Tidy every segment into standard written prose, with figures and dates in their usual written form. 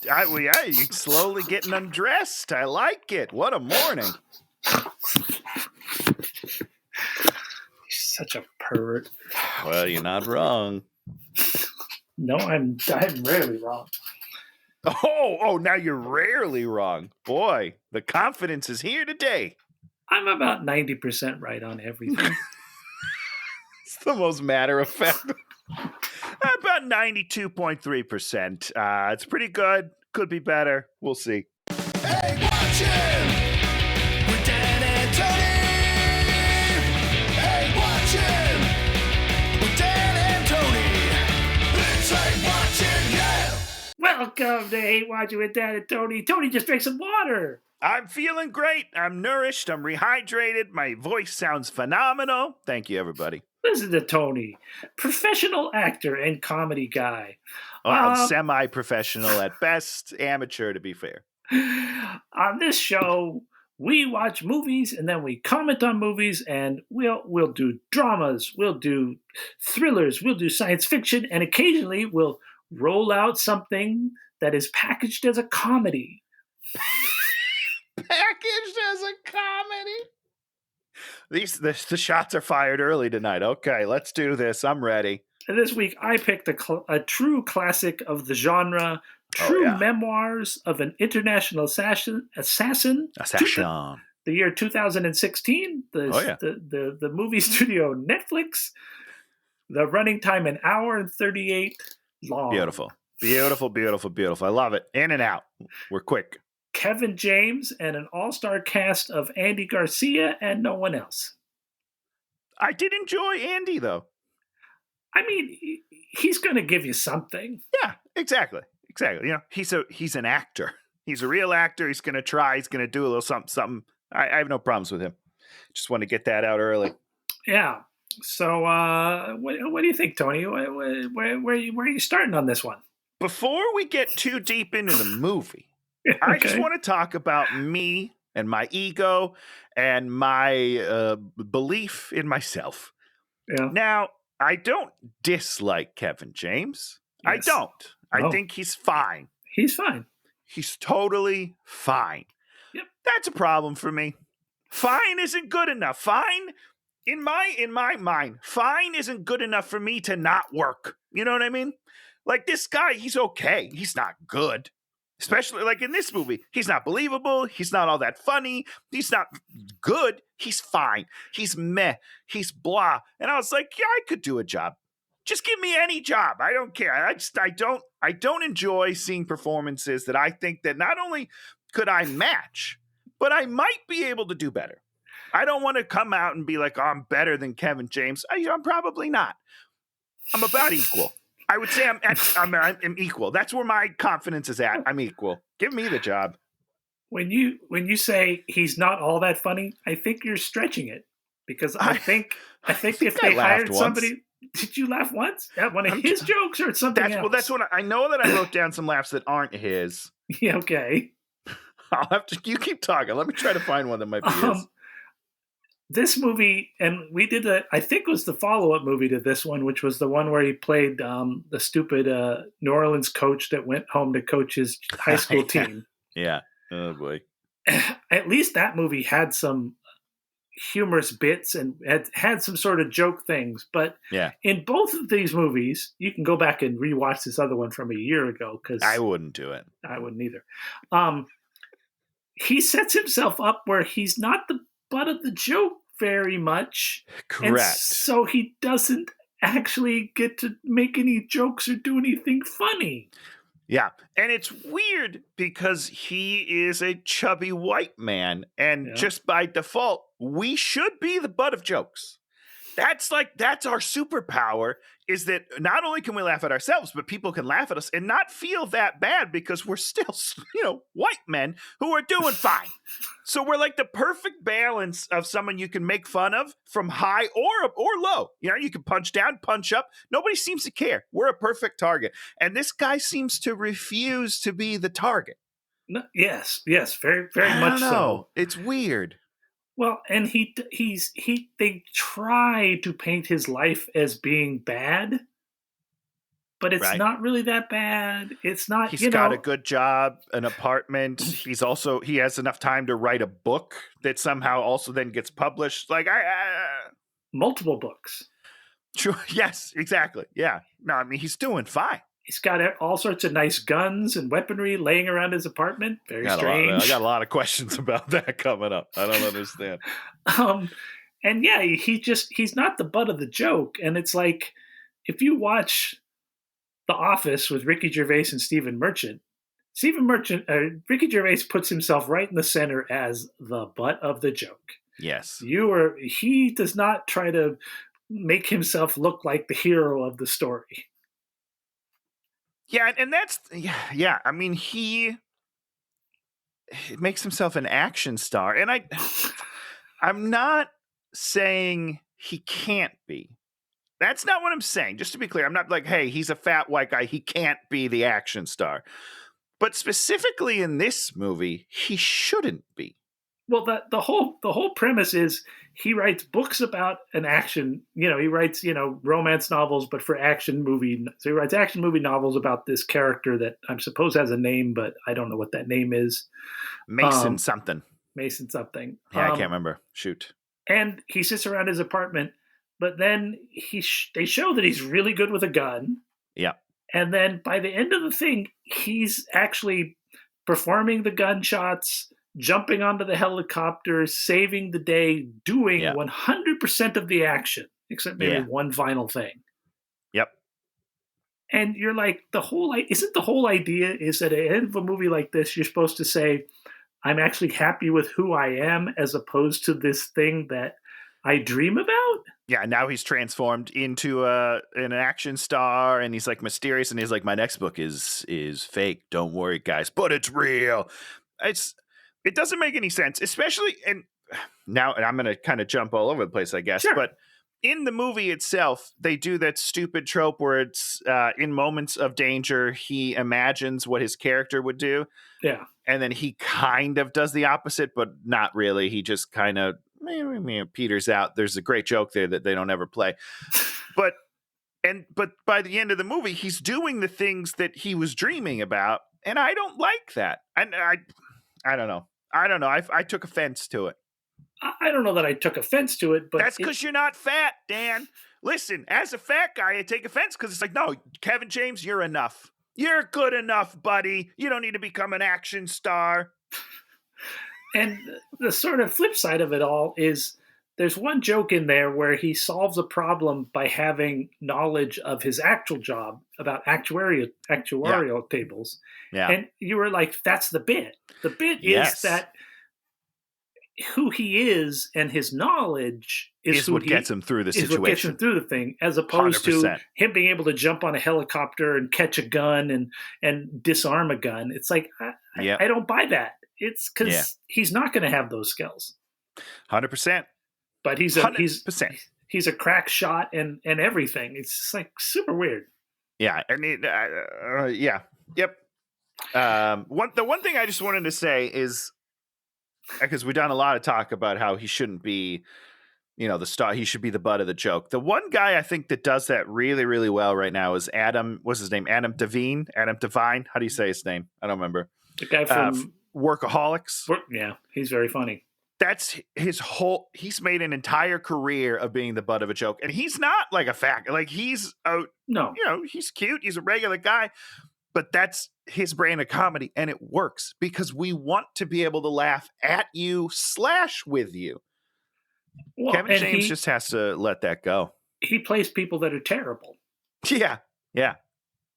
Well, yeah, you're slowly getting undressed. I like it. What a morning. You're such a pervert. Well, you're not wrong. No, I'm rarely wrong. Oh, now you're rarely wrong. Boy, the confidence is here today. I'm about 90% right on everything. It's the most matter of fact. About 92.3%. It's pretty good. Could be better. We'll see. Hey, watch him! With Dan and Tony! Hey, watch him! With Dan and Tony! It's Hey, watch him, yeah! Welcome to Hate Watching with Dan and Tony. Tony, just drank some water. I'm feeling great. I'm nourished. I'm rehydrated. My voice sounds phenomenal. Thank you, everybody. Listen to Tony, professional actor and comedy guy. Semi-professional at best, amateur to be fair. On this show, we watch movies and then we comment on movies, and we'll do dramas, we'll do thrillers, we'll do science fiction, and occasionally we'll roll out something that is packaged as a comedy. Packaged as a comedy? The shots are fired early tonight. Okay, let's do this. I'm ready. And this week, I picked a true classic of the genre, true memoirs of an international assassin. The year 2016. The movie studio Netflix. The running time an hour and 38 long. Beautiful. I love it. In and out. We're quick. Kevin James and an all-star cast of Andy Garcia and no one else. I did enjoy Andy, though. I mean, he's going to give you something. Yeah, exactly. You know, he's an actor. He's a real actor. He's going to try. He's going to do a little something. I have no problems with him. Just want to get that out early. Yeah. So, what do you think, Tony? Where are you starting on this one? Before we get too deep into the movie, okay. I just want to talk about me and my ego and my belief in myself. Yeah. Now, I don't dislike Kevin James. Yes. I don't. I think he's fine. He's fine. He's totally fine. Yep. That's a problem for me. Fine isn't good enough. Fine, in my mind, fine isn't good enough for me to not work. You know what I mean? Like, this guy, he's okay. He's not good. Especially like in this movie, he's not believable. He's not all that funny. He's not good. He's fine. He's meh. He's blah. And I was like, yeah, I could do a job. Just give me any job. I don't care. I don't enjoy seeing performances that I think that not only could I match, but I might be able to do better. I don't want to come out and be like, oh, I'm better than Kevin James. I'm probably not. I'm about equal. I would say I'm equal. That's where my confidence is at. I'm equal. Give me the job. When you say he's not all that funny, I think you're stretching it, because I think if they hired somebody, did you laugh once at one of his jokes or something else? Well, that's what I know that I wrote down some laughs that aren't his. Yeah, okay. I'll have to. You keep talking. Let me try to find one that might be his. This movie, and we did I think it was the follow-up movie to this one, which was the one where he played the stupid New Orleans coach that went home to coach his high school team. Yeah. Oh, boy. At least that movie had some humorous bits and had some sort of joke things. But in both of these movies, you can go back and rewatch this other one from a year ago. Because I wouldn't do it. I wouldn't either. He sets himself up where he's not the butt of the joke very much. Correct. And so he doesn't actually get to make any jokes or do anything funny. Yeah. And it's weird because he is a chubby white man. And just by default, we should be the butt of jokes. That's our superpower, is that not only can we laugh at ourselves, but people can laugh at us and not feel that bad because we're still, white men who are doing fine. So we're like the perfect balance of someone you can make fun of from high or low. You can punch down, punch up. Nobody seems to care. We're a perfect target. And this guy seems to refuse to be the target. No, yes, very, very much so. It's weird. Well, and they try to paint his life as being bad, but it's Right. not really that bad. It's not, He's got a good job, an apartment. He has enough time to write a book that somehow also then gets published. Like multiple books. True. Yes, exactly. Yeah. No, I mean, he's doing fine. He's got all sorts of nice guns and weaponry laying around his apartment. Very strange. I got a lot of questions about that coming up. I don't understand. And yeah, he's not the butt of the joke. And it's like, if you watch The Office with Ricky Gervais and Stephen Merchant, Ricky Gervais puts himself right in the center as the butt of the joke. Yes. He does not try to make himself look like the hero of the story. Yeah, and that's yeah. I mean, he makes himself an action star, and I'm not saying he can't be. That's not what I'm saying. Just to be clear, I'm not like, hey, he's a fat white guy. He can't be the action star. But specifically in this movie, he shouldn't be. Well, the whole premise is he writes books about an action. He writes romance novels, but for action movie. So he writes action movie novels about this character that I'm supposed has a name, but I don't know what that name is. Mason something. Mason something. Yeah, I can't remember. Shoot. And he sits around his apartment, but then they show that he's really good with a gun. Yeah. And then by the end of the thing, he's actually performing the gunshots, jumping onto the helicopter, saving the day, doing 100% of the action, except maybe one final thing. Yep. And you're like, isn't the whole idea is that at the end of a movie like this, you're supposed to say, I'm actually happy with who I am, as opposed to this thing that I dream about? Yeah, now he's transformed into an action star, and he's like mysterious, and he's like, my next book is fake. Don't worry, guys, but it's real. It doesn't make any sense, especially, and now I'm going to kind of jump all over the place, I guess, but in the movie itself, they do that stupid trope where it's in moments of danger, he imagines what his character would do. Yeah. And then he kind of does the opposite, but not really. He just kind of peters out. There's a great joke there that they don't ever play. But by the end of the movie, he's doing the things that he was dreaming about. And I don't like that. And I don't know. I took offense to it. I don't know that I took offense to it, but that's because you're not fat, Dan. Listen, as a fat guy, I take offense because it's like, no, Kevin James, you're enough. You're good enough, buddy. You don't need to become an action star. And the sort of flip side of it all is there's one joke in there where he solves a problem by having knowledge of his actual job about actuarial tables. Yeah. And you were like, that's the bit. The bit is that who he is and his knowledge is what gets him through the situation. What gets him through the thing, as opposed 100%. to him being able to jump on a helicopter and catch a gun and disarm a gun. It's like, I don't buy that. It's because he's not going to have those skills. 100%. But he's a crack shot and everything. It's just like super weird. Yeah. And Yep. The one thing I just wanted to say is, because we've done a lot of talk about how he shouldn't be, the star. He should be the butt of the joke. The one guy I think that does that really, really well right now is Adam. What's his name? Adam Devine. How do you say his name? I don't remember. The guy from Workaholics. Yeah, he's very funny. That's he's made an entire career of being the butt of a joke. And he's not like a fat, like he's he's cute. He's a regular guy, but that's his brand of comedy. And it works because we want to be able to laugh at you / with you. Well, Kevin James just has to let that go. He plays people that are terrible. Yeah. Yeah.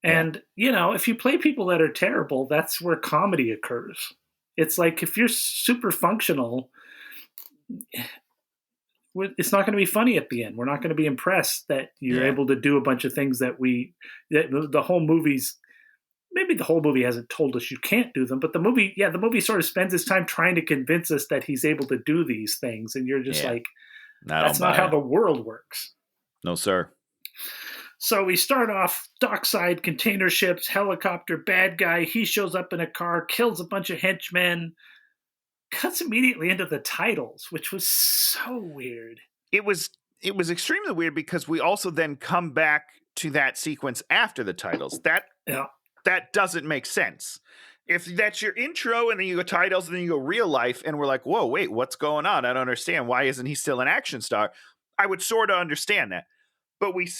And, if you play people that are terrible, that's where comedy occurs. It's like if you're super functional, it's not going to be funny at the end. We're not going to be impressed that you're able to do a bunch of things that the whole movie's, maybe the whole movie hasn't told us you can't do them, but the movie sort of spends its time trying to convince us that he's able to do these things. And you're just like, that's not how the world works. No, sir. So we start off dockside, container ships, helicopter, bad guy. He shows up in a car, kills a bunch of henchmen, cuts immediately into the titles, which was so weird. It was extremely weird because we also then come back to that sequence after the titles. Yeah. That doesn't make sense. If that's your intro and then you go titles and then you go real life and we're like, whoa, wait, what's going on? I don't understand. Why isn't he still an action star? I would sort of understand that. But we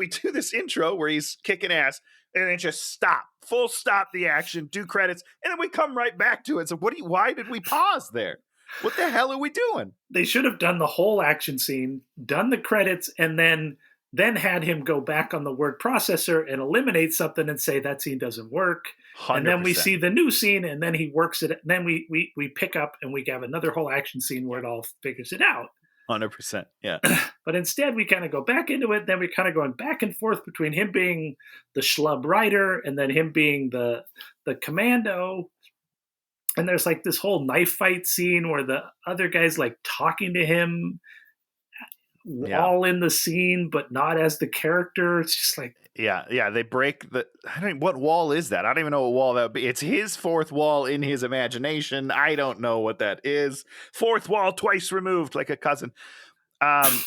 do this intro where he's kicking ass and then just full stop the action, do credits, and then we come right back to it. So why did we pause there? What the hell are we doing? They should have done the whole action scene, done the credits, and then had him go back on the word processor and eliminate something and say that scene doesn't work. 100%. And then we see the new scene, and then he works it. And then we pick up and we have another whole action scene where it all figures it out. 100%. Yeah. But instead, we kind of go back into it. Then we're kind of going back and forth between him being the schlub writer and then him being the commando. And there's like this whole knife fight scene where the other guy's like talking to him all in the scene, but not as the character. It's just like, yeah. They break what wall is that? I don't even know what wall that would be. It's his fourth wall in his imagination. I don't know what that is. Fourth wall twice removed, like a cousin. I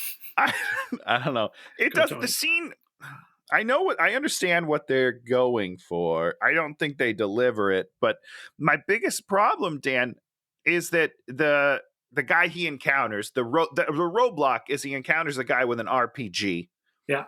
don't know. It does the scene. I understand what they're going for. I don't think they deliver it, but my biggest problem, Dan, is that the guy he encounters, the roadblock is he encounters a guy with an RPG. Yeah.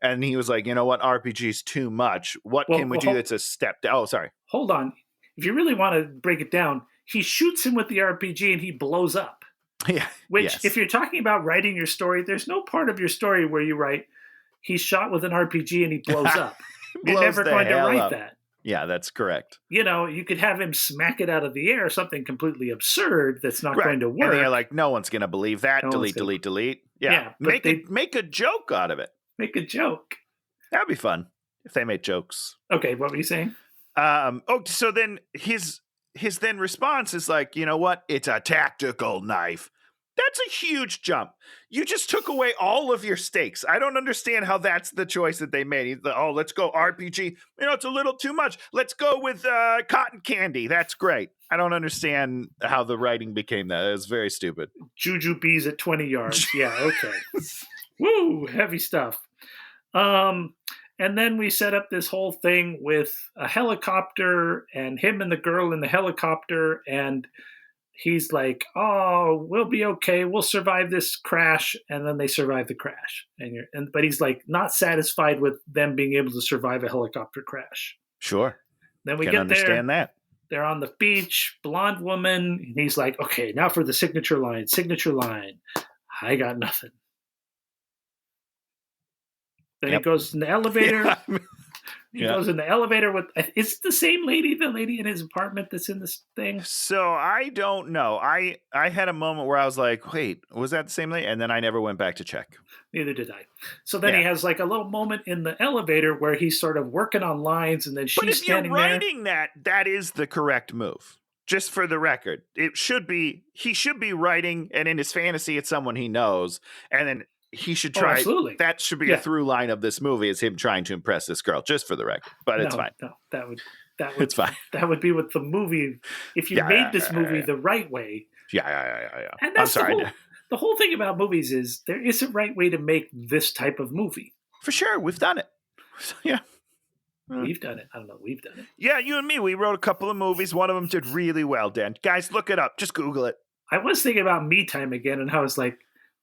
And he was like, you know what? RPG is too much. What can we do that's a step down? Oh, sorry. Hold on. If you really want to break it down, he shoots him with the RPG and he blows up. Yeah. Which, if you're talking about writing your story, there's no part of your story where you write, he's shot with an RPG and he blows up. You're never going to write that. Yeah, that's correct. You know, you could have him smack it out of the air, something completely absurd that's not going to work. And you're like, no one's going to believe that. Delete. Yeah. Make a joke out of it. Make a joke. That'd be fun if they made jokes. Okay, what were you saying? So then his then response is like, you know what? It's a tactical knife. That's a huge jump. You just took away all of your stakes. I don't understand how that's the choice that they made. Let's go RPG. It's a little too much. Let's go with cotton candy. That's great. I don't understand how the writing became that. It was very stupid. Juju bees at 20 yards. Yeah, okay. Woo, heavy stuff. And then we set up this whole thing with a helicopter and him and the girl in the helicopter, and he's like, "Oh, we'll be okay. We'll survive this crash." And then they survive the crash. But he's like not satisfied with them being able to survive a helicopter crash. Sure. Then we Can get understand there. That. They're on the beach, blonde woman, and he's like, "Okay, now for the signature line. I got nothing." Then he goes in the elevator. He goes in the elevator with, is it the same lady, the lady in his apartment that's in this thing? So I don't know. I had a moment where I was like, wait, was that the same lady? And then I never went back to check. Neither did I. So then he has like a little moment in the elevator where he's sort of working on lines, and then she's standing there. But if you're writing that is the correct move. Just for the record. He should be writing, and in his fantasy, it's someone he knows. And then he should try. Absolutely. That should be a through line of this movie, is him trying to impress this girl, just for the record. But it's fine. No, that would it's fine. That would be what the movie. If you made this movie the right way. Yeah. And that's the whole thing about movies is there is a right way to make this type of movie. For sure, we've done it. Yeah. We've done it. I don't know. We've done it. Yeah, you and me. We wrote a couple of movies. One of them did really well, Dan. Guys, look it up. Just Google it. I was thinking about Me Time again, and I was like,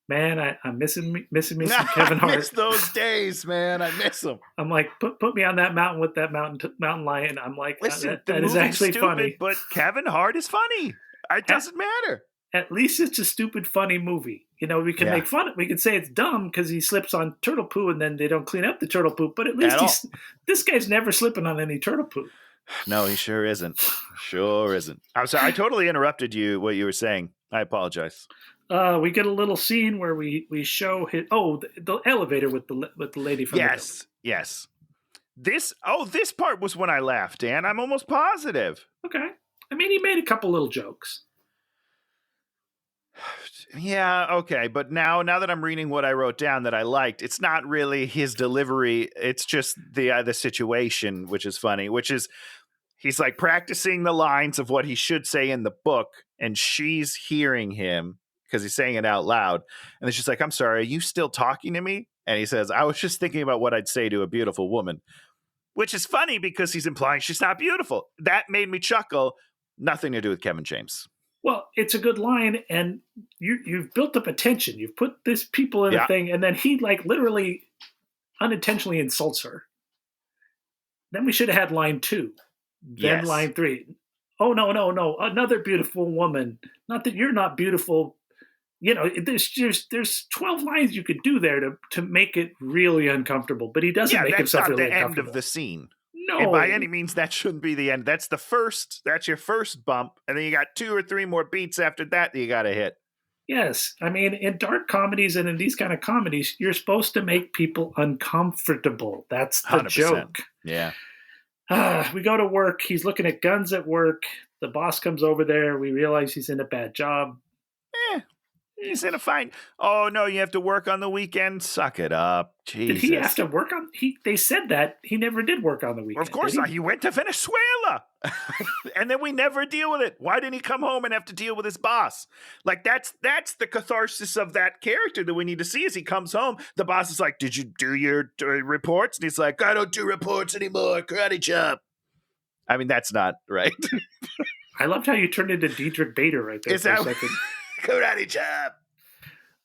man, I'm missing me some Kevin Hart. I miss those days, man. I miss them. I'm like, put me on that mountain with that mountain lion. I'm like, listen, that is actually stupid, funny. But Kevin Hart is funny. It doesn't matter. At least it's a stupid, funny movie. We can make fun of it. We can say it's dumb because he slips on turtle poo and then they don't clean up the turtle poo. But at least this guy's never slipping on any turtle poo. No, he sure isn't. Sure isn't. I'm sorry. I totally interrupted you, what you were saying. I apologize. We get a little scene where we show the elevator with the lady from Yes. This part was when I laughed, Dan. I'm almost positive. Okay. I mean, he made a couple little jokes. Yeah, okay, but now that I'm reading what I wrote down that I liked, it's not really his delivery. It's just the situation, which is funny. Which is he's like practicing the lines of what he should say in the book, and she's hearing him because he's saying it out loud. And then she's like, "I'm sorry, are you still talking to me?" And he says, I was just thinking about what I'd say to a beautiful woman, which is funny because he's implying she's not beautiful. That made me chuckle. Nothing to do with Kevin James. Well, it's a good line, and you've built up a tension. You've put this people in a thing, and then he like literally unintentionally insults her. Then we should have had line 2. Then line 3. Oh, no. Another beautiful woman. Not that you're not beautiful. You know, there's 12 lines you could do there to make it really uncomfortable, but he doesn't make himself really uncomfortable. That's not the end of the scene. No. And by any means, that shouldn't be the end. That's your first bump, and then you got 2 or 3 more beats after that you got to hit. Yes. I mean, in dark comedies and in these kind of comedies, you're supposed to make people uncomfortable. That's the 100%. joke. Yeah. We go to work. He's looking at guns at work. The boss comes over there. We realize he's in a bad job. He's in a fine. Oh, no, you have to work on the weekend? Suck it up. Jesus. Did he have to work on... They said that. He never did work on the weekend. Of course not. He went to Venezuela. And then we never deal with it. Why didn't he come home and have to deal with his boss? Like, that's the catharsis of that character that we need to see. As he comes home, the boss is like, did you do your reports? And he's like, I don't do reports anymore. Karate chop. I mean, that's not right. I loved how you turned into Diedrich Bader right there for a second. Karate chop.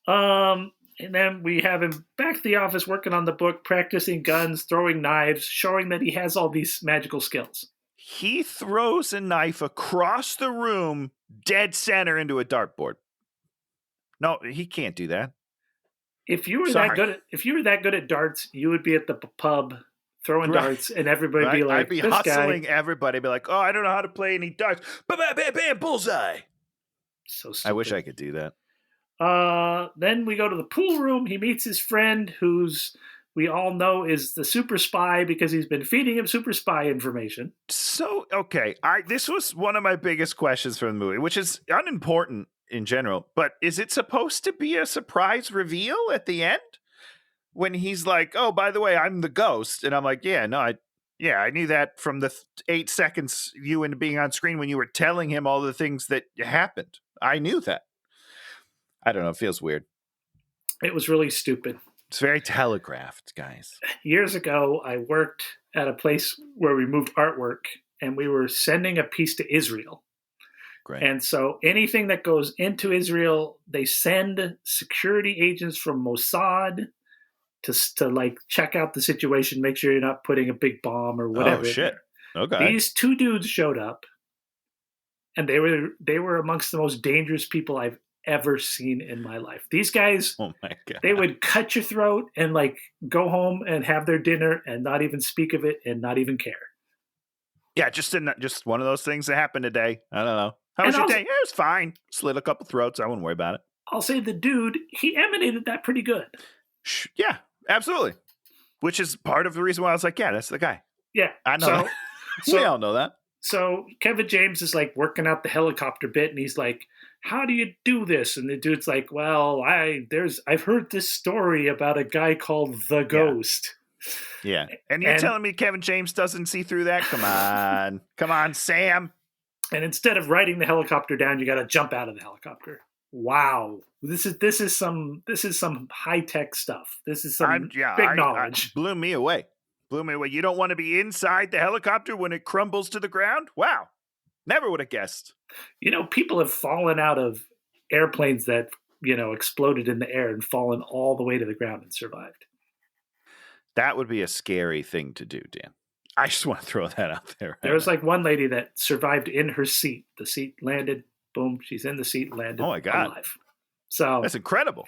And then we have him back to the office working on the book, practicing guns, throwing knives, showing that he has all these magical skills. He throws a knife across the room, dead center into a dartboard. No, he can't do that. If you were that good at darts, you would be at the pub throwing darts, and everybody would be like, I'd be hustling everybody. Be like, oh, I don't know how to play any darts. Bam, bam, bam, bam, bullseye. So stupid. I wish I could do that. Then we go to the pool room. He meets his friend, who's we all know is the super spy because he's been feeding him super spy information. So, okay, this was one of my biggest questions from the movie, which is unimportant in general, but is it supposed to be a surprise reveal at the end? When he's like, oh, by the way, I'm the ghost. And I'm like, I knew that from the 8 seconds you and being on screen when you were telling him all the things that happened. I knew that. I don't know. It feels weird. It was really stupid. It's very telegraphed, guys. Years ago, I worked at a place where we moved artwork, and we were sending a piece to Israel. Great. And so anything that goes into Israel, they send security agents from Mossad to like check out the situation, make sure you're not putting a big bomb or whatever. Oh, shit. Okay. These 2 dudes showed up, and they were amongst the most dangerous people I've ever seen in my life. These guys, oh my God, they would cut your throat and like go home and have their dinner and not even speak of it and not even care. Yeah, just one of those things that happened today. I don't know. How was your day? It was fine. Slit a couple throats. I wouldn't worry about it. I'll say the dude, he emanated that pretty good. Yeah, absolutely. Which is part of the reason why I was like, yeah, that's the guy. Yeah. I know that. We all know that. So Kevin James is like working out the helicopter bit, and he's like, how do you do this? And the dude's like, well, I've heard this story about a guy called the Ghost. Yeah. And you're telling me Kevin James doesn't see through that? Come on. Come on, Sam. And instead of riding the helicopter down, you got to jump out of the helicopter. Wow. This is some high-tech stuff. This is some big knowledge. Blew me away. You don't want to be inside the helicopter when it crumbles to the ground? Wow. Never would have guessed. You know, people have fallen out of airplanes that, exploded in the air and fallen all the way to the ground and survived. That would be a scary thing to do, Dan. I just want to throw that out there. There was like one lady that survived in her seat. The seat landed, boom, she's in the seat, landed alive. So that's incredible.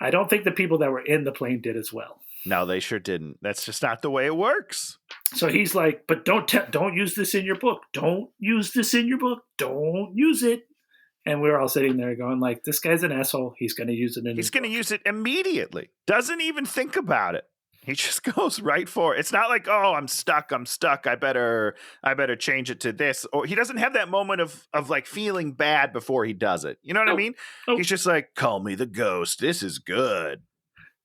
I don't think the people that were in the plane did as well. No, they sure didn't. That's just not the way it works. So he's like, but don't use this in your book. Don't use this in your book. Don't use it. And we're all sitting there going like, this guy's an asshole. He's going to use it in his book. He's going to use it immediately. Doesn't even think about it. He just goes right for it. It's not like, oh, I'm stuck. I better change it to this. Or he doesn't have that moment of like feeling bad before he does it. You know what I mean? Oh. He's just like, call me the Ghost. This is good.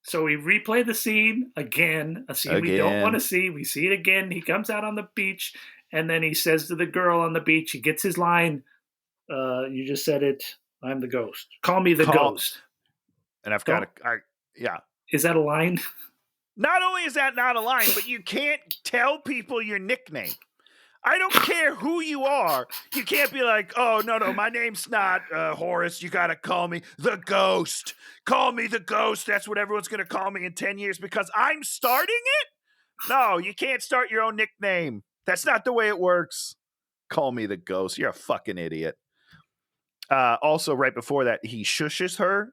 So we replay the scene again, a scene we don't want to see. We see it again. He comes out on the beach, and then he says to the girl on the beach, he gets his line, you just said it, I'm the Ghost. Call me the Ghost. And I've got Is that a line? Not only is that not a line, but you can't tell people your nickname. I don't care who you are. You can't be like, oh, no, my name's not Horace. You got to call me the Ghost. Call me the Ghost. That's what everyone's going to call me in 10 years because I'm starting it? No, you can't start your own nickname. That's not the way it works. Call me the Ghost. You're a fucking idiot. Also, right before that, he shushes her.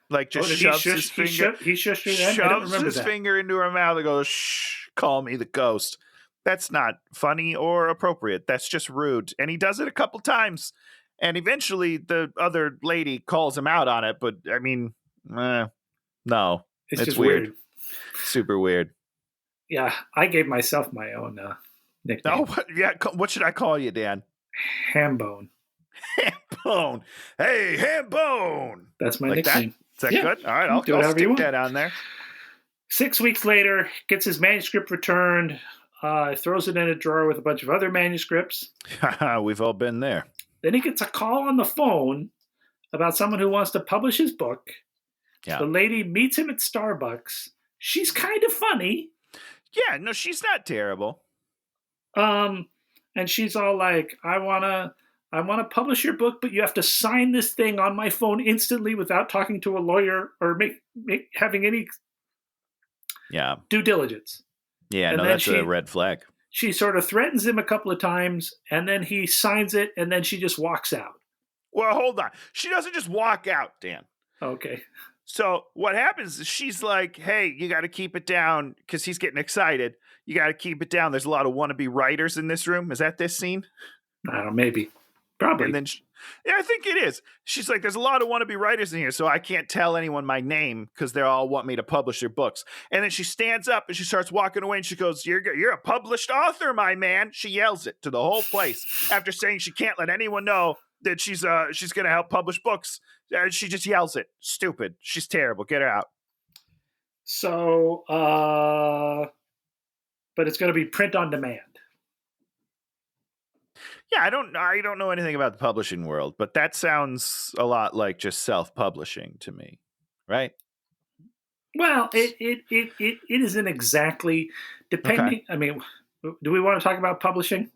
Like, just shoves his finger. He shushed her then? Shoves his finger into her mouth and goes, shh, call me the Ghost. That's not funny or appropriate. That's just rude. And he does it a couple times. And eventually the other lady calls him out on it. But, I mean, no. It's just weird. Super weird. Yeah, I gave myself my own nickname. Oh, what should I call you, Dan? Hambone. Hambone. Hey, Hambone. That's my nickname. Is that good? All right, I'll stick that on there. 6 weeks later, gets his manuscript returned. Throws it in a drawer with a bunch of other manuscripts. We've all been there. Then he gets a call on the phone about someone who wants to publish his book. Yeah. The lady meets him at Starbucks. She's kind of funny. Yeah, no, she's not terrible. And she's all like, I wanna publish your book, but you have to sign this thing on my phone instantly without talking to a lawyer or having any due diligence. Yeah, and that's a red flag. She sort of threatens him a couple of times, and then he signs it, and then she just walks out. Well, hold on. She doesn't just walk out, Dan. Okay. So what happens is she's like, hey, you got to keep it down because he's getting excited. You got to keep it down. There's a lot of wannabe writers in this room. Is that this scene? I don't know, maybe. Probably. And then I think it is. She's like, there's a lot of wannabe writers in here, so I can't tell anyone my name because they all want me to publish their books. And then she stands up and she starts walking away and she goes, you're a published author, my man. She yells it to the whole place after saying she can't let anyone know that she's going to help publish books. She just yells it. Stupid. She's terrible. Get her out. So, but it's going to be print on demand. Yeah, I don't know anything about the publishing world, but that sounds a lot like just self-publishing to me, right? Well, it isn't exactly depending. Okay. I mean, do we want to talk about publishing?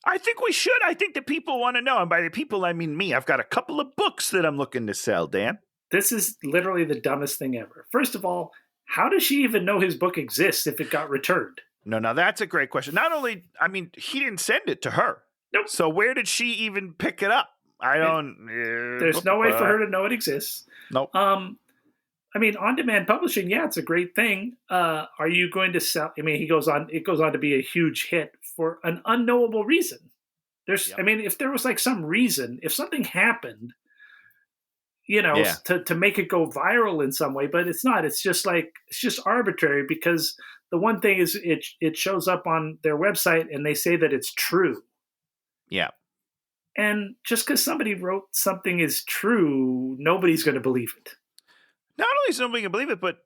I think we should. I think that people want to know, and by the people I mean me. I've got a couple of books that I'm looking to sell, Dan. This is literally the dumbest thing ever. First of all, how does she even know his book exists if it got returned? No, that's a great question. Not only, I mean, he didn't send it to her. Nope. So where did she even pick it up? I don't. There's no way for her to know it exists. Nope. I mean, on-demand publishing, yeah, it's a great thing. Are you going to sell? I mean, it goes on to be a huge hit for an unknowable reason. I mean, if there was like some reason, if something happened, to make it go viral in some way, but it's not. It's just arbitrary because the one thing is it shows up on their website and they say that it's true. Yeah. And just because somebody wrote something is true, nobody's going to believe it. Not only is nobody going to believe it, but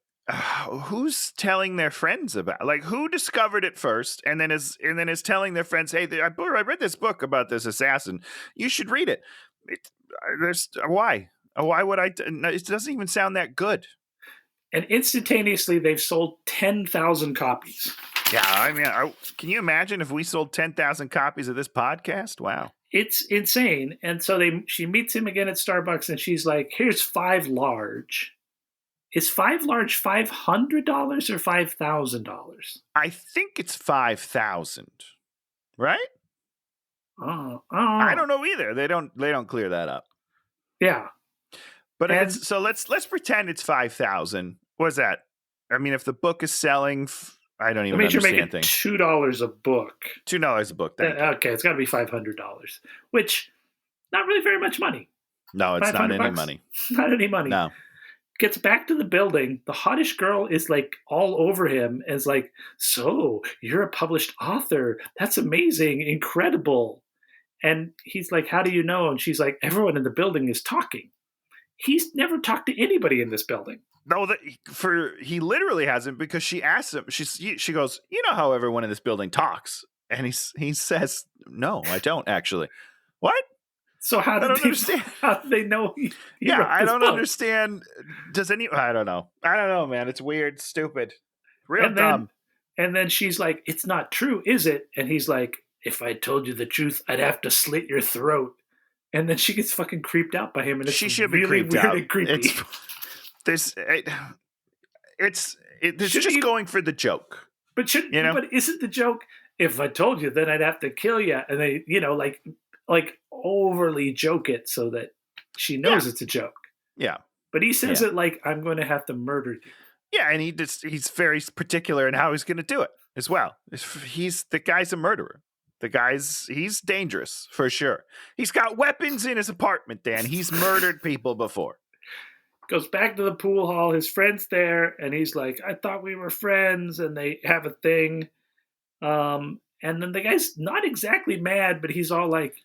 who's telling their friends about? Like, who discovered it first, and then is telling their friends, "Hey, I read this book about this assassin. You should read it." Why? Why would I? It doesn't even sound that good. And instantaneously, they've sold 10,000 copies. Yeah, I mean, can you imagine if we sold 10,000 copies of this podcast? Wow. It's insane. And so she meets him again at Starbucks and she's like, here's 5 large. Is 5 large $500 or $5,000? I think it's 5,000. Right? Oh. I don't know either. They don't clear that up. Yeah. But let's pretend it's 5,000. What's that? I mean, if the book is selling I don't even understand you're making $2 a book. $2 a book. Okay, it's got to be $500, which not really very much money. No, it's not any money. Not any money. No. Gets back to the building. The hottish girl is like all over him and is like, "So you're a published author? That's amazing, incredible." And he's like, "How do you know?" And she's like, "Everyone in the building is talking." He's never talked to anybody in this building. No, he literally hasn't because she asks him. She goes, "You know how everyone in this building talks?" And he says, "No, I don't actually." What? So how I did don't understand. How did they know he Yeah, wrote I this don't book? understand. I don't know. I don't know, man. It's weird, stupid, real And then dumb. and then she's like, "It's not true, is it?" And he's like, "If I told you the truth, I'd have to slit your throat." And then she gets fucking creeped out by him, and it's She should be really creeped weird out. and creepy. It's there's it's Shouldn't just he- going for the joke. But You know? but isn't the joke? If I told you, then I'd have to kill you, and they, like overly joke it so that she knows it's a joke. Yeah. But he says Yeah. it like, "I'm going to have to murder you." Yeah, and he's very particular in how he's going to do it as well. The guy's a murderer. He's dangerous for sure. He's got weapons in his apartment, Dan. He's murdered people before. Goes back to the pool hall. His friend's there, and he's like, "I thought we were friends," and they have a thing. And then the guy's not exactly mad, but he's all like,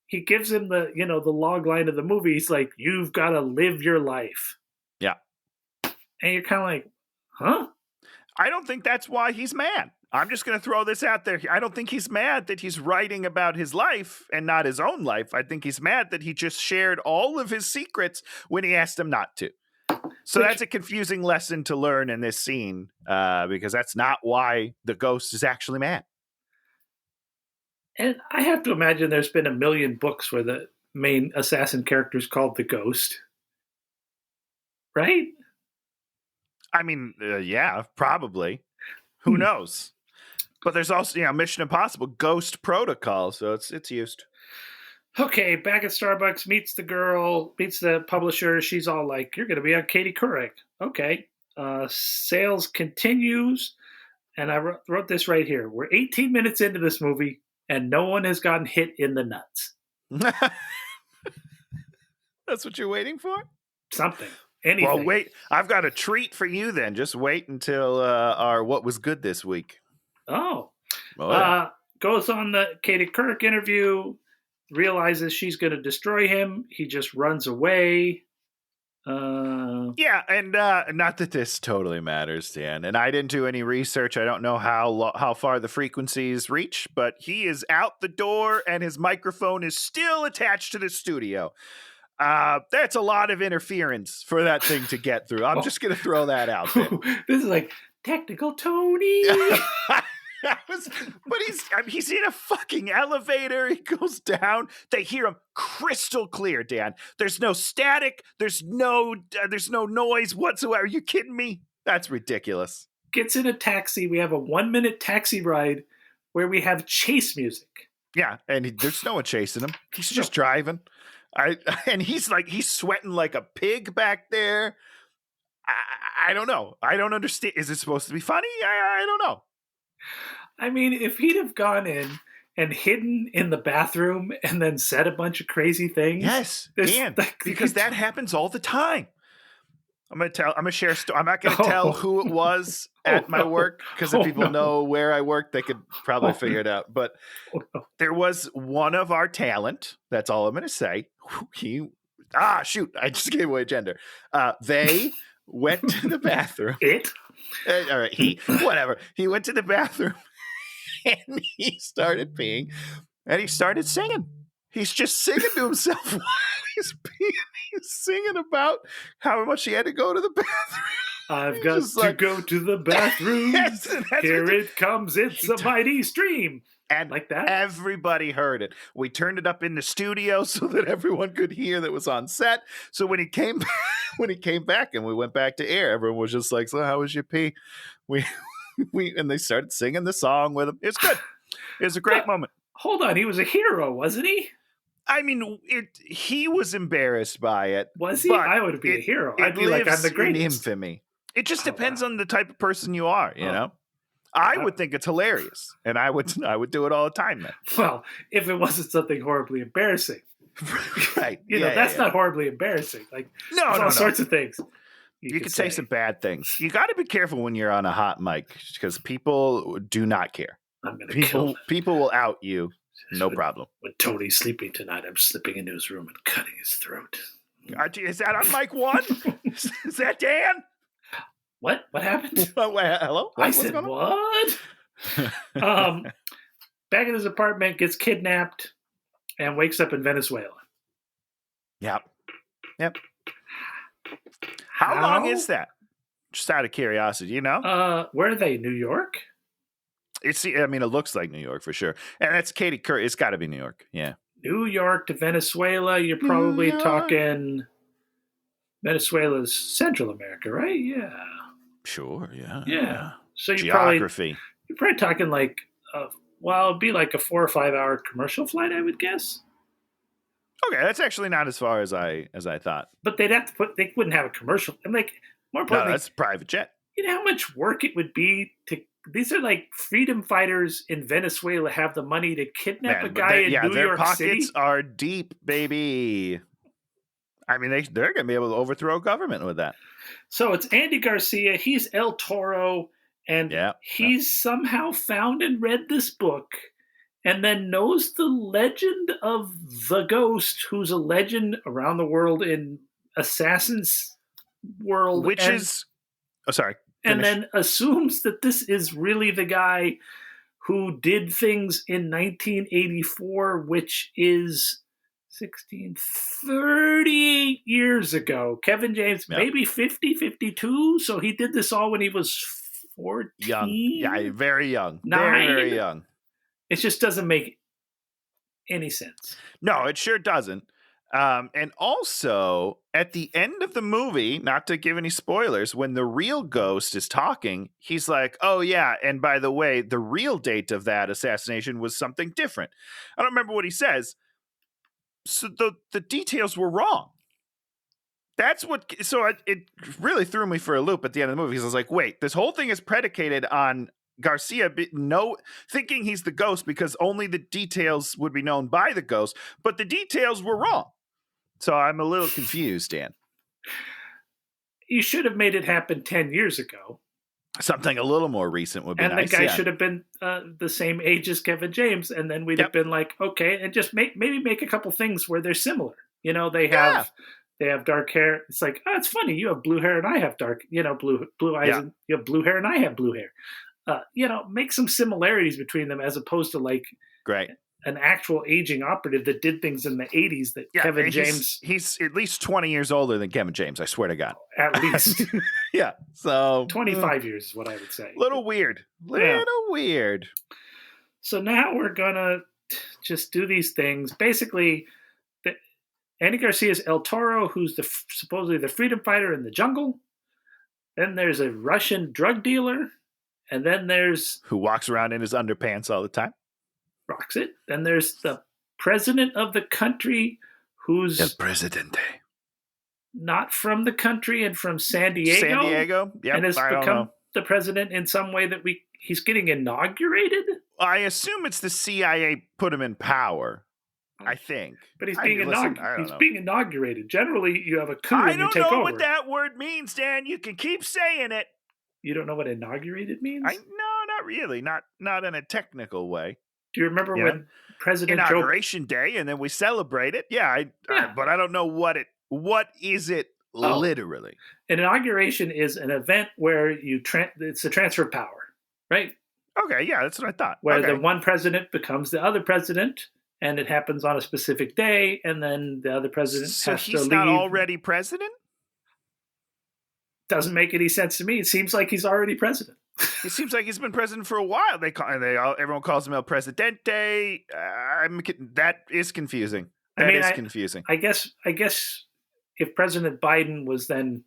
he gives him the log line of the movie. He's like, "You've got to live your life." Yeah. And you're kind of like, huh? I don't think that's why he's mad. I'm just going to throw this out there. I don't think he's mad that he's writing about his life and not his own life. I think he's mad that he just shared all of his secrets when he asked him not to. So that's a confusing lesson to learn in this scene, because that's not why the ghost is actually mad. And I have to imagine there's been a million books where the main assassin character is called the Ghost. Right? I mean, yeah, probably. Who knows? But there's also, Mission Impossible Ghost Protocol, so it's used. Okay, back at Starbucks, meets the publisher. She's all like, "You're going to be on Katie Couric." Okay. Sales continues, and I wrote this right here. We're 18 minutes into this movie, and no one has gotten hit in the nuts. That's what you're waiting for? Something. Anything. Well, wait. I've got a treat for you then. Just wait until our What Was Good This Week. Oh. Yeah. Goes on the Katie Couric interview, realizes she's going to destroy him. He just runs away. Yeah, and not that this totally matters, Dan. And I didn't do any research. I don't know how far the frequencies reach, but he is out the door, and his microphone is still attached to the studio. That's a lot of interference for that thing to get through. I'm just going to throw that out there. This is like Technical Tony. But he's in a fucking elevator. He goes down. They hear him crystal clear, Dan. There's no static. There's no noise whatsoever. Are you kidding me? That's ridiculous. Gets in a taxi. We have a 1-minute taxi ride where we have chase music. Yeah, and there's no one chasing him. He's just driving. And he's sweating like a pig back there. I don't know. I don't understand. Is it supposed to be funny? I don't know. I mean, if he'd have gone in and hidden in the bathroom and then said a bunch of crazy things. Yes, Dan, because that happens all the time. I'm gonna share a story. I'm not gonna tell who it was at my work, because if people know where I work, they could probably figure it out. But there was one of our talent. That's all I'm gonna say. Shoot! I just gave away gender. They went to the bathroom. All right, he went to the bathroom and he started peeing and he started singing. He's just singing to himself while he's peeing. He's singing about how much he had to go to the bathroom. I've got to go to the bathroom. Yes, here it comes. It's a mighty stream. And like that, everybody heard it. We turned it up in the studio so that everyone could hear that was on set. So when he came back and we went back to air, everyone was just like, "So how was your pee?" And they started singing the song with him. It's good. It was a great moment. Hold on, he was a hero, wasn't he? I mean, he was embarrassed by it. Was he? I would be a hero. I'd be like, I'm the greatest. Infamy. It just depends on the type of person you are, you know? I would think it's hilarious, and I would do it all the time then. Well, if it wasn't something horribly embarrassing. Right. That's not horribly embarrassing. Like, all sorts of things. You could say some bad things. You got to be careful when you're on a hot mic, because people do not care. I'm going to kill them. People will out you. No problem. When Tony's sleeping tonight, I'm slipping into his room and cutting his throat. Is that on mic 1? Is that Dan? What? What happened? Hello? I said, what? Back in his apartment, gets kidnapped and wakes up in Venezuela. Yep. Yep. How long is that? Just out of curiosity, you know? Where are they? New York? I mean, it looks like New York for sure. And that's Katie Curry. It's got to be New York. Yeah. New York to Venezuela. You're probably talking Venezuela's Central America, right? Yeah. Sure. Yeah. Yeah. So Geography. You're probably talking like, it'd be like a 4 or 5 hour commercial flight, I would guess. Okay, that's actually not as far as I thought. But they'd have to they wouldn't have a commercial. And like, more No, importantly, that's a private jet. you know how much work it would be these are like freedom fighters in Venezuela have the money to kidnap a guy in New their York pockets City? are deep, baby. I mean, they're going to be able to overthrow a government with that. So it's Andy Garcia. He's El Toro, and he's somehow found and read this book, and then knows the legend of the ghost, who's a legend around the world in Assassin's world, sorry. And then assumes that this is really the guy who did things in 1984, which is 38 years ago. Kevin James, maybe 50, 52. So he did this all when he was 14. Young. Yeah, very young. 9. Very young. It just doesn't make any sense. No, it sure doesn't. And also, at the end of the movie, not to give any spoilers, when the real ghost is talking, he's like, oh, yeah, and by the way, the real date of that assassination was something different. I don't remember what he says. So the details were wrong. It really threw me for a loop at the end of the movie, because I was like, wait, this whole thing is predicated on Garcia thinking he's the ghost because only the details would be known by the ghost, but the details were wrong. So I'm a little confused, Dan. You should have made it happen 10 years ago. Something a little more recent would be nice. And the guy should have been the same age as Kevin James, and then we'd have been like, okay, and just maybe make a couple things where they're similar. You know, they have dark hair. It's like, oh, it's funny. You have blue hair and I have blue eyes. And you have blue hair and I have blue hair. Make some similarities between them as opposed to like an actual aging operative that did things in the 80s that Kevin James... He's at least 20 years older than Kevin James, I swear to God. At least. Yeah, so... 25 years is what I would say. Little weird. Weird. So now we're going to just do these things. Basically, Andy Garcia's El Toro, who's supposedly the freedom fighter in the jungle. Then there's a Russian drug dealer. And then there's... Who walks around in his underpants all the time. Rocks it. Then there's the president of the country who's... El Presidente. Not from the country and from San Diego. San Diego? Yep, and has become the president in some way that he's getting inaugurated? I assume it's the CIA put him in power. I think. But he's being inaugurated. Generally, you have a coup and you take over. I don't know what that word means, Dan. You can keep saying it. You don't know what inaugurated means? No, not really. Not in a technical way. Do you remember when President Inauguration Day, and then we celebrate it? Yeah, but I don't know what is it literally. An inauguration is an event where it's a transfer of power, right? Okay, yeah, that's what I thought. Where the one president becomes the other president, and it happens on a specific day, and then the other president has to leave. So he's not already president? Doesn't make any sense to me. It seems like he's already president. It seems like he's been president for a while. Everyone calls him El Presidente. That is confusing. That is confusing. I guess if President Biden was then,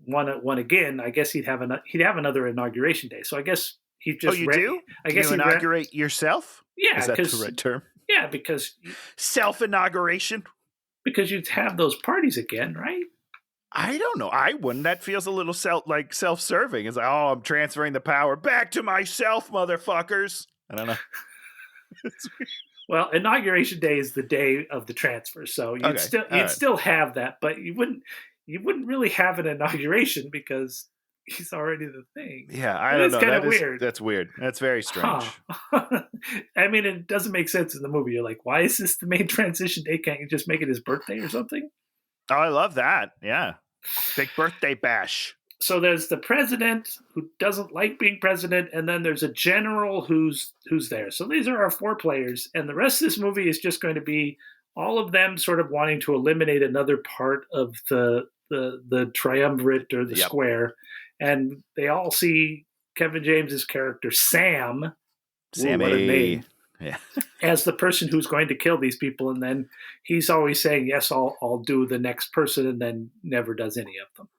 won again, I guess he'd have another inauguration day. So I guess he just. Oh, you do? I guess you inaugurate yourself. Yeah, is that the right term? Yeah, because self-inauguration. Because you'd have those parties again, right? I don't know. I wouldn't. That feels a little self-serving. It's like, oh, I'm transferring the power back to myself, motherfuckers. I don't know. Well, inauguration day is the day of the transfer, so you'd still have that, but you wouldn't really have an inauguration because he's already the thing. Yeah, I don't know. It's kind of weird. That's weird. That's very strange. I mean, it doesn't make sense in the movie. You're like, why is this the main transition day? Can't you just make it his birthday or something? Oh, I love that. Yeah. Big birthday bash. So there's the president who doesn't like being president, and then there's a general who's there. So these are our 4 players, and the rest of this movie is just going to be all of them sort of wanting to eliminate another part of the triumvirate or the Yep. square, and they all see Kevin James's character Sam, ooh, what a name, Yeah. as the person who's going to kill these people, and then he's always saying, "Yes, I'll do the next person," and then never does any of them.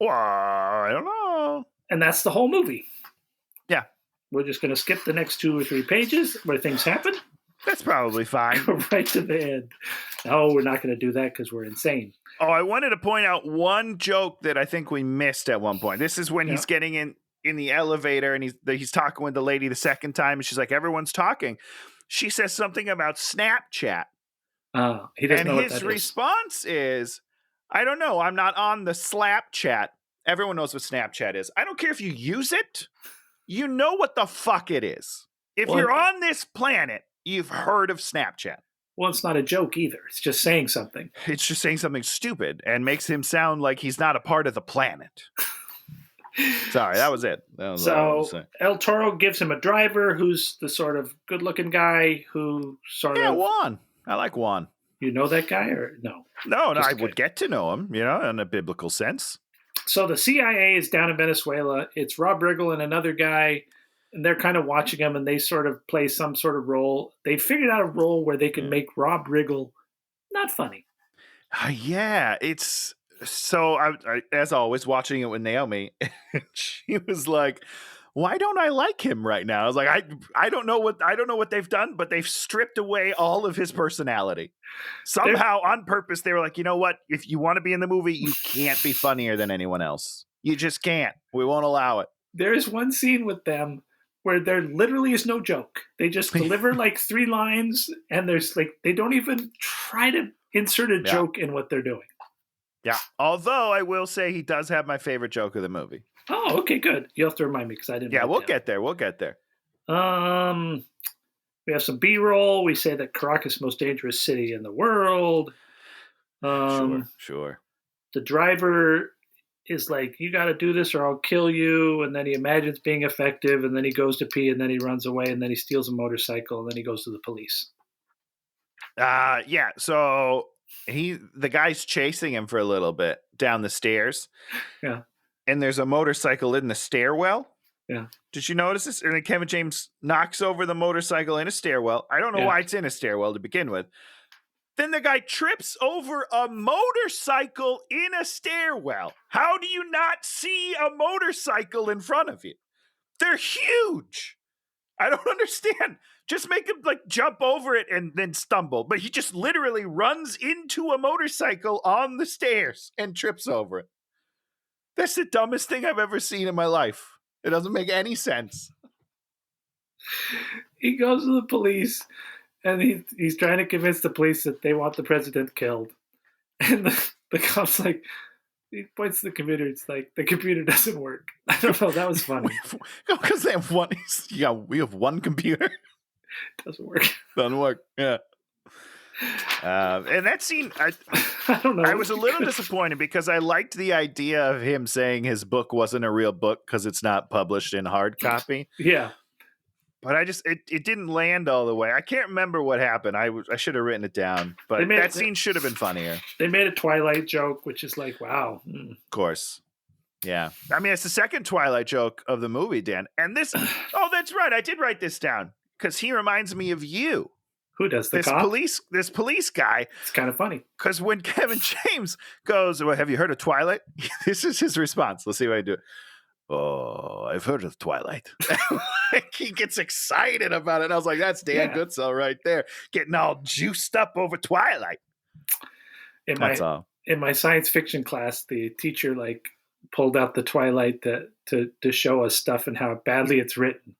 Well, I don't know. And that's the whole movie. Yeah. We're just going to skip the next 2 or 3 pages where things happen. That's probably fine. Go right to the end. No, we're not going to do that because we're insane. Oh, I wanted to point out one joke that I think we missed at one point. This is when he's getting in the elevator and he's talking with the lady the second time, and she's like, everyone's talking. She says something about Snapchat. He doesn't know what And his that response is, I don't know. I'm not on the Slapchat. Everyone knows what Snapchat is. I don't care if you use it. You know what the fuck it is. If Well, you're on this planet, you've heard of Snapchat. Well, it's not a joke either. It's just saying something. It's just saying something stupid and makes him sound like he's not a part of the planet. Sorry, that was it. That was all I wanted to So say. El Toro gives him a driver who's the sort of good-looking guy who sort Yeah, of... Juan. I like Juan. You know that guy or no? No, Just I a would guy. get to know him, in a biblical sense. So the CIA is down in Venezuela. It's Rob Riggle and another guy, and they're kind of watching him, and they sort of play some sort of role. They figured out a role where they can make Rob Riggle not funny. Yeah, it's so. I as always watching it with Naomi. She was like, "Why don't I like him right now?" I was like, "I don't know what they've done, but they've stripped away all of his personality somehow on purpose." They were like, "You know what? If you want to be in the movie, you can't be funnier than anyone else. You just can't. We won't allow it." There's one scene with them where there literally is no joke. They just deliver like 3 lines, and there's like they don't even try to insert a joke in what they're doing. Yeah. Although I will say he does have my favorite joke of the movie. Oh, okay, good. You'll have to remind me because I didn't. Yeah, write we'll that. get there. We'll get there. We have some B-roll. We say that Caracas is the most dangerous city in the world. Sure. The driver is like, you got to do this or I'll kill you. And then he imagines being effective. And then he goes to pee and then he runs away. And then he steals a motorcycle. And then he goes to the police. Yeah. So the guy's chasing him for a little bit down the stairs. Yeah. And there's a motorcycle in the stairwell. Yeah. Did you notice this? And then Kevin James knocks over the motorcycle in a stairwell. I don't know why it's in a stairwell to begin with. Then the guy trips over a motorcycle in a stairwell. How do you not see a motorcycle in front of you? They're huge. I don't understand. Just make him like jump over it and then stumble. But he just literally runs into a motorcycle on the stairs and trips over it. That's the dumbest thing I've ever seen in my life. It doesn't make any sense. He goes to the police and he's trying to convince the police that they want the president killed. And the cop's like, he points to the computer. It's like, the computer doesn't work. I don't know. That was funny. Because they have one. Yeah, we have one computer. Doesn't work. Doesn't work. Yeah. And that scene, I don't know. I was a little disappointed because I liked the idea of him saying his book wasn't a real book because it's not published in hard copy. Yeah. But it didn't land all the way. I can't remember what happened. I should have written it down. But that scene should have been funnier. They made a Twilight joke, which is like, wow. Of course. Yeah. I mean, it's the second Twilight joke of the movie, Dan. And this, oh, that's right. I did write this down because he reminds me of you. Who does the cop? This police guy. It's kind of funny. Because when Kevin James goes, well, have you heard of Twilight? This is his response. Let's see if I do it. Oh, I've heard of Twilight. He gets excited about it. I was like, that's Dan Goodsell right there, getting all juiced up over Twilight. That's all. In my science fiction class, the teacher like pulled out the Twilight to show us stuff and how badly it's written.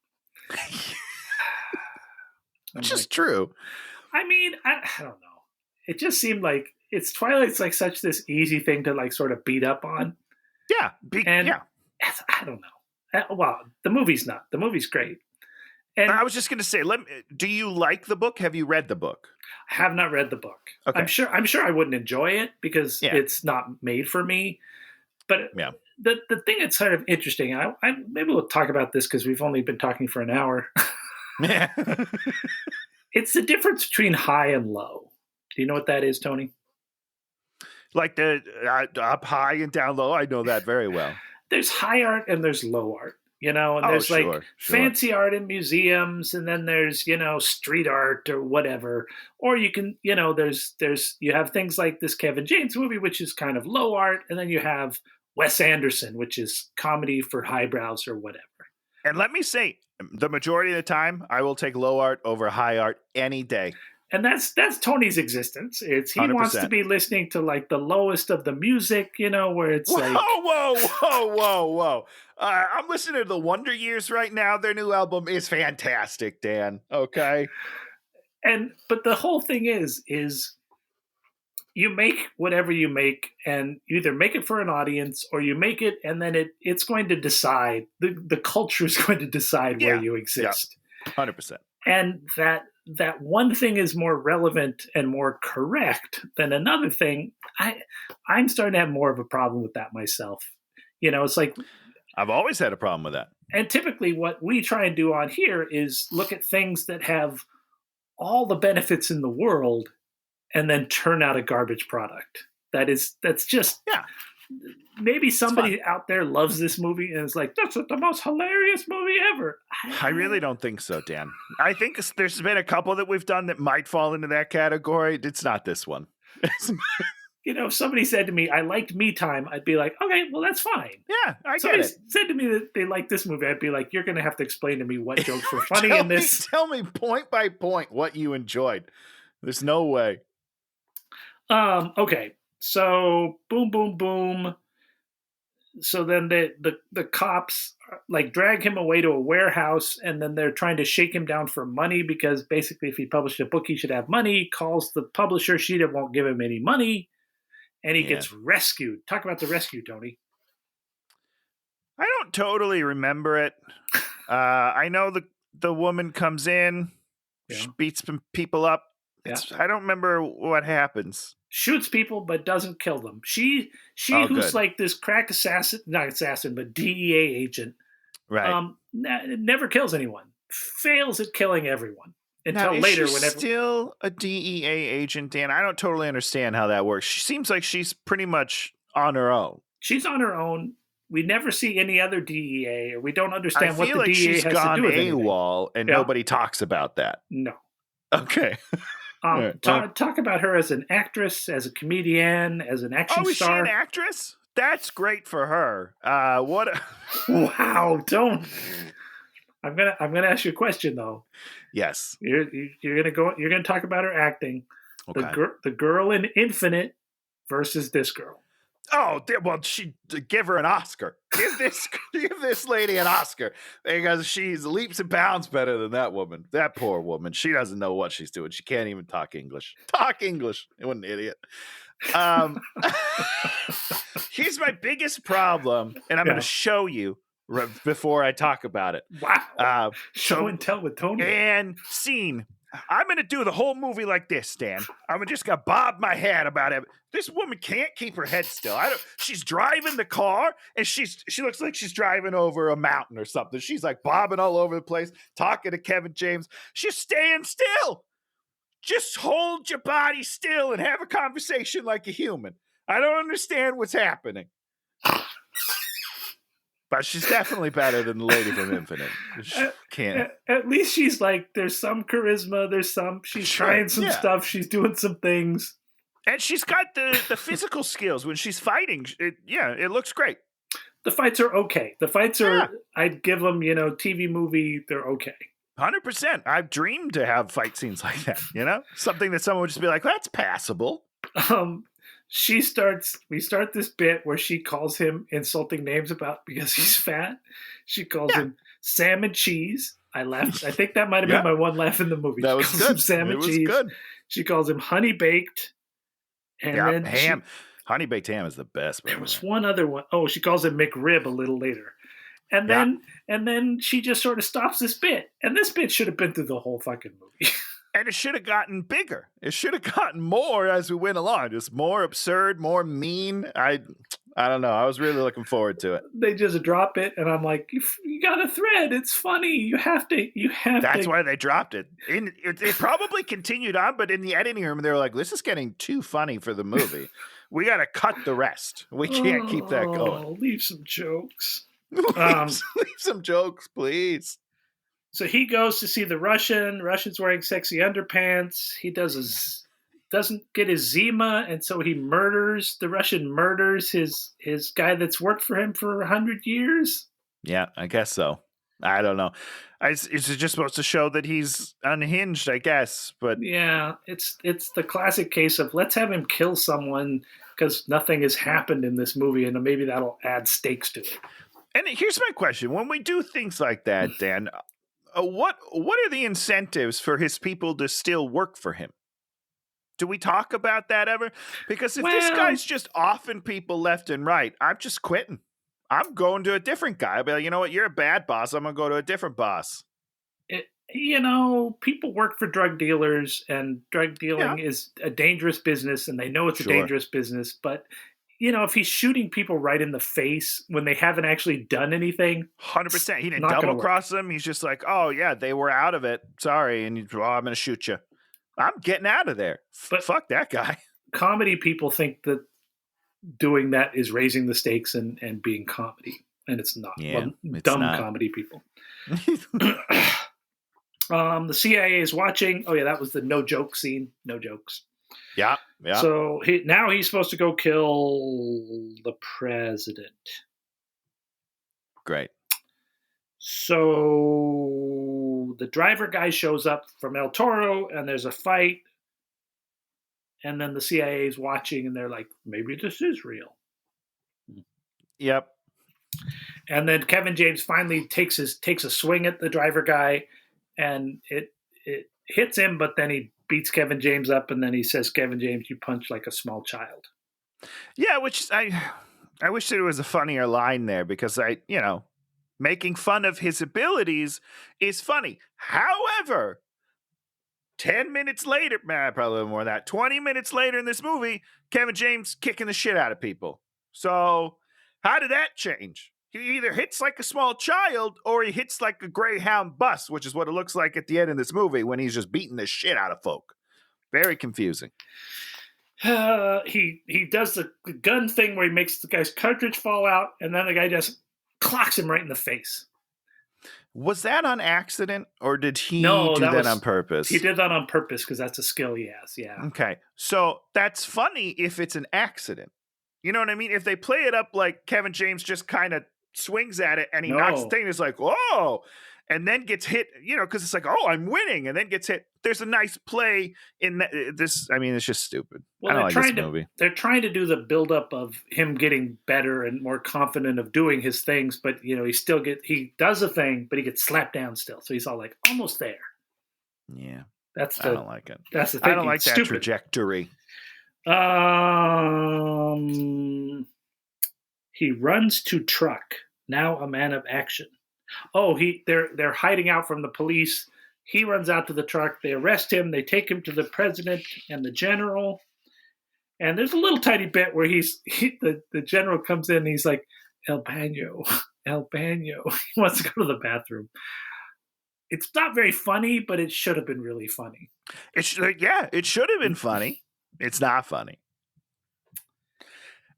Which is true. I mean, I don't know. It just seemed like Twilight's like such this easy thing to like sort of beat up on. Yeah. I don't know. Well, the movie's not. The movie's great. And I was just going to say, do you like the book? Have you read the book? I have not read the book. Okay. I'm sure I wouldn't enjoy it because it's not made for me. But the thing that's sort of interesting, I maybe we'll talk about this because we've only been talking for an hour. Yeah. It's the difference between high and low. Do you know what that is, Tony? Like the up high and down low. I know that very well. There's high art and there's low art, and Oh, there's like sure. fancy art in museums, and then there's, street art or whatever. Or you can, there's you have things like this Kevin James movie, which is kind of low art, and then you have Wes Anderson, which is comedy for highbrows or whatever. And let me say, the majority of the time, I will take low art over high art any day. And that's Tony's existence. He wants 100%. to be listening to like the lowest of the music, where it's like, whoa. I'm listening to the Wonder Years right now. Their new album is fantastic, Dan. Okay. But the whole thing is you make whatever you make, and you either make it for an audience or you make it and then it's going to decide, the culture is going to decide where you exist. 100%. And that one thing is more relevant and more correct than another thing. I'm starting to have more of a problem with that myself. It's like, I've always had a problem with that. And typically what we try and do on here is look at things that have all the benefits in the world and then turn out a garbage product. That's just, maybe somebody out there loves this movie and is like, that's the most hilarious movie ever. I really don't think so, Dan. I think there's been a couple that we've done that might fall into that category. It's not this one. If somebody said to me, I liked Me Time, I'd be like, okay, well, that's fine. Yeah, I somebody get it. said to me that they liked this movie, I'd be like, you're going to have to explain to me what jokes were funny in this. Tell me point by point what you enjoyed. There's no way. Okay, so boom, boom, boom. So then the cops like drag him away to a warehouse, and then they're trying to shake him down for money because basically if he published a book, he should have money. Calls the publisher, she won't give him any money, and he gets rescued. Talk about the rescue, Tony. I don't totally remember it. I know the woman comes in, she beats some people up. I don't remember what happens. Shoots people, but doesn't kill them. She who's good. like this crack assassin, not assassin, but DEA agent. Right. Never kills anyone. Fails at killing everyone until now, later. Is she still a DEA agent, Dan? I don't totally understand how that works. She seems like she's pretty much on her own. She's on her own. We never see any other DEA, or we don't understand what the like DEA she's has gone to do with anything. AWOL, and nobody talks about that. No. Okay. Talk about her as an actress, as a comedian, as an action star. Is she an actress? That's great for her. Wow! Don't. I'm gonna ask you a question though. Yes. You're gonna talk about her acting. Okay. The girl in Infinite versus this girl. Oh, well, give her an Oscar. Give this lady an Oscar because she's leaps and bounds better than that woman. That poor woman. She doesn't know what she's doing. She can't even talk English. What an idiot. Here's my biggest problem, and I'm going to show you before I talk about it. Wow. Show and tell with Tony. And scene. I'm going to do the whole movie like this, Dan. I'm just going to bob my head about it. This woman can't keep her head still. She's driving the car, and she looks like she's driving over a mountain or something. She's like bobbing all over the place, talking to Kevin James. She's staying still. Just hold your body still and have a conversation like a human. I don't understand what's happening. But she's definitely better than the lady from Infinite. At least she's like, there's some charisma. She's trying some stuff. She's doing some things. And she's got the physical skills when she's fighting. It looks great. The fights are okay. The fights are, I'd give them, TV movie, they're okay. 100%. I've dreamed to have fight scenes like that, Something that someone would just be like, that's passable. We start this bit where she calls him insulting names because he's fat. She calls him Sam and Cheese. I laughed. I think that might have been my one laugh in the movie. That was good. Sam and Cheese. Good. She calls him Honey Baked. And then ham. Honey Baked Ham is the best. There was one other one. Oh, she calls him McRib a little later. And then she just sort of stops this bit. And this bit should have been through the whole fucking movie. And it should have gotten bigger. It should have gotten more as we went along. Just more absurd, more mean. I I don't know. I was really looking forward to it. They just drop it, and I'm like, you got a thread. It's funny. You have to. That's why they dropped it. It probably continued on, but in the editing room, they were like, this is getting too funny for the movie. We got to cut the rest. We can't keep that going. Leave some jokes. Leave some jokes, please. So he goes to see the Russian. Russian's wearing sexy underpants. He doesn't get his Zima, and so he murders. The Russian murders his guy that's worked for him for 100 years. Yeah, I guess so. I don't know. It's just supposed to show that he's unhinged, I guess. But yeah, it's the classic case of let's have him kill someone because nothing has happened in this movie, and maybe that'll add stakes to it. And here's my question: when we do things like that, Dan, what are the incentives for his people to still work for him? Do we talk about that ever? Because if this guy's just offing people left and right, I'm just quitting. I'm going to a different guy. I'll be like, you know what? You're a bad boss. I'm going to go to a different boss. People work for drug dealers, and drug dealing is a dangerous business, and they know it's a dangerous business. But, if he's shooting people right in the face when they haven't actually done anything. 100%. He didn't double cross them. He's just like, oh, yeah, they were out of it. Sorry. And I'm going to shoot you. I'm getting out of there. But fuck that guy. Comedy people think that doing that is raising the stakes and being comedy. And it's not. Yeah, it's dumb not. Comedy people. The CIA is watching. Oh, yeah, that was the no joke scene. No jokes. Yeah. So now he's supposed to go kill the president. Great. So the driver guy shows up from El Toro, and there's a fight. And then the CIA is watching, and they're like, maybe this is real. Yep. And then Kevin James finally takes a swing at the driver guy, and it hits him, but then he beats Kevin James up, and then he says, Kevin James, you punch like a small child. Yeah, which I wish there was a funnier line there, because making fun of his abilities is funny. However, 10 minutes later, probably more than that, 20 minutes later in this movie, Kevin James kicking the shit out of people. So how did that change? He either hits like a small child or he hits like a Greyhound bus, which is what it looks like at the end of this movie when he's just beating the shit out of folk. Very confusing. He does the gun thing where he makes the guy's cartridge fall out, and then the guy just clocks him right in the face. Was that on accident, or did he do that on purpose? He did that on purpose because that's a skill he has, yeah. Okay, so that's funny if it's an accident. You know what I mean? If they play it up like Kevin James just kind of swings at it and he knocks the thing, it's like, whoa, and then gets hit, because it's like, oh, I'm winning, and then gets hit. There's a nice play in this. I mean, it's just stupid. Well, I don't like this movie. They're trying to do the buildup of him getting better and more confident of doing his things, but he does a thing, but he gets slapped down still. So he's all like almost there. Yeah, I don't like it. That's the thing. I don't like that trajectory. He runs to truck. Now a man of action. Oh, they're hiding out from the police. He runs out to the truck. They arrest him. They take him to the president and the general. And there's a little tiny bit where the general comes in and he's like, El Baño. He wants to go to the bathroom. It's not very funny, but it should have been really funny. It should have been funny. It's not funny.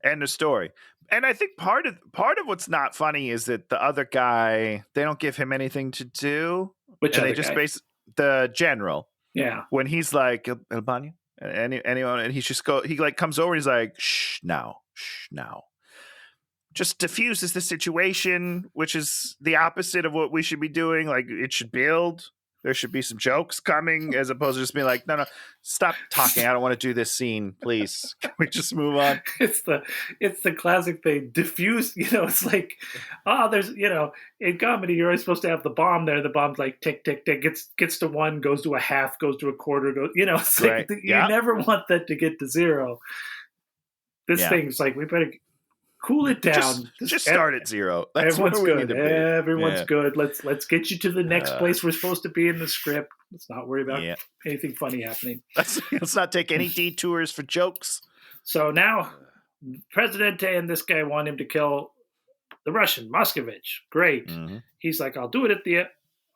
End of story. And I think part of what's not funny is that the other guy, they don't give him anything to do. Which other guy? The general. Yeah. When he's like, El Baño? Anyone, and he comes over and he's like, shh now. Just diffuses the situation, which is the opposite of what we should be doing. Like, it should build. There should be some jokes coming, as opposed to just being like, no, stop talking. I don't want to do this scene, please. Can we just move on? It's the classic thing. Diffuse, it's like, there's, in comedy, you're always supposed to have the bomb there. The bomb's like tick, tick, tick, gets to 1, goes to a half, goes to a quarter, it's like, you never want that to get to 0. This thing's like, we better cool it down. Just start at 0. That's everyone's where we good. need to be. Everyone's good. Let's get you to the next place we're supposed to be in the script. Let's not worry about anything funny happening. Let's not take any detours for jokes. So now Presidente and this guy want him to kill the Russian, Moscovich. Great. Mhm. He's like, I'll do it at the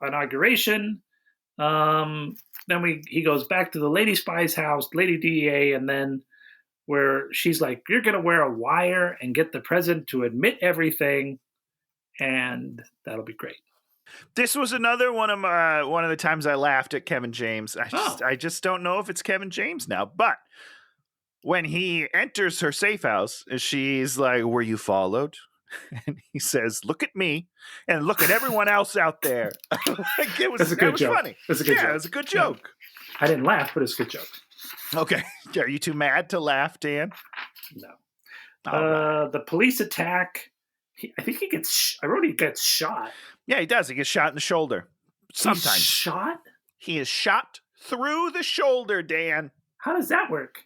inauguration. Then he goes back to the lady spy's house, Lady DEA, and then where she's like, you're going to wear a wire and get the president to admit everything, and that'll be great. This was another one of the times I laughed at Kevin James. I just don't know if it's Kevin James now, but when he enters her safe house, she's like, were you followed? And he says, look at me and look at everyone else out there. Like, that was funny. That's a good joke. It was a good joke. I didn't laugh, but it's a good joke. Okay. Are you too mad to laugh, Dan? No. Right. The police attack. I think he gets shot. Yeah, he does. He gets shot in the shoulder. Sometimes. He's shot? He is shot through the shoulder, Dan. How does that work?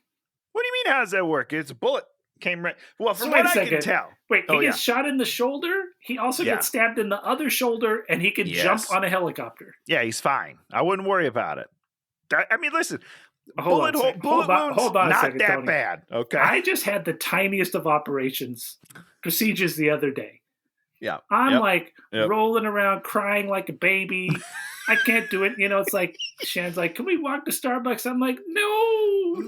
What do you mean, how does that work? It's a bullet. Came right. Well, from what I can tell. Wait, he gets shot in the shoulder? He also gets stabbed in the other shoulder, and he can jump on a helicopter. Yeah, he's fine. I wouldn't worry about it. I mean, listen. Bullet wounds, not second, that Tony. bad. Okay. I just had the tiniest of procedures the other day. Yeah. I'm rolling around crying like a baby. I can't do it. It's like Shan's like, can we walk to Starbucks? I'm like, no,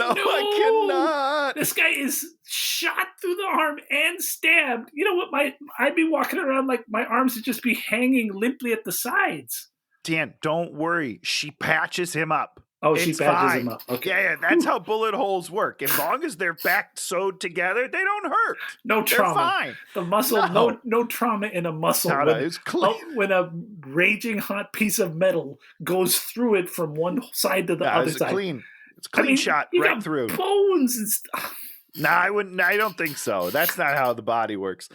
I cannot. This guy is shot through the arm and stabbed. You know what? I'd be walking around like my arms would just be hanging limply at the sides. Dan, don't worry. She patches him up. Oh, she patches him up. Okay. Yeah, that's how bullet holes work. As long as they're back sewed together, they don't hurt. No trauma. They're fine. The muscle, no trauma in a muscle. No, it's clean. When a raging hot piece of metal goes through it from one side to the other side. It's a clean shot right through. Bones and stuff. No, I don't think so. That's not how the body works.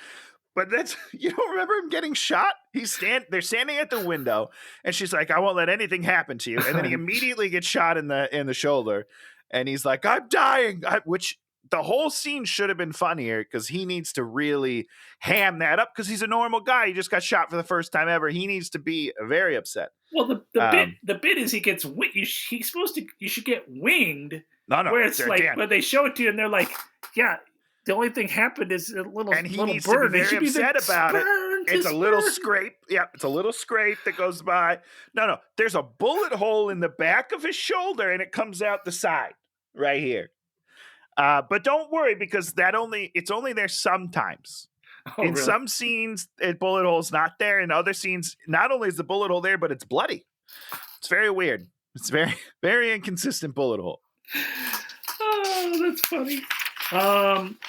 But you don't remember him getting shot? They're standing at the window, and she's like, I won't let anything happen to you. And then he immediately gets shot in the shoulder, and he's like, I'm dying. Which the whole scene should have been funnier because he needs to really ham that up because he's a normal guy. He just got shot for the first time ever. He needs to be very upset. Well, the bit is he gets you should get winged. No, where it's like, but they show it to you, and they're like, yeah. The only thing happened is a little and he little needs bird. To be very upset about it. It's a little scrape. Yeah, it's a little scrape that goes by. No. There's a bullet hole in the back of his shoulder, and it comes out the side right here. But don't worry because it's only there sometimes. Oh, in really? some scenes, the bullet hole's not there. In other scenes, not only is the bullet hole there, but it's bloody. It's very weird. It's very, very inconsistent bullet hole. Oh, that's funny.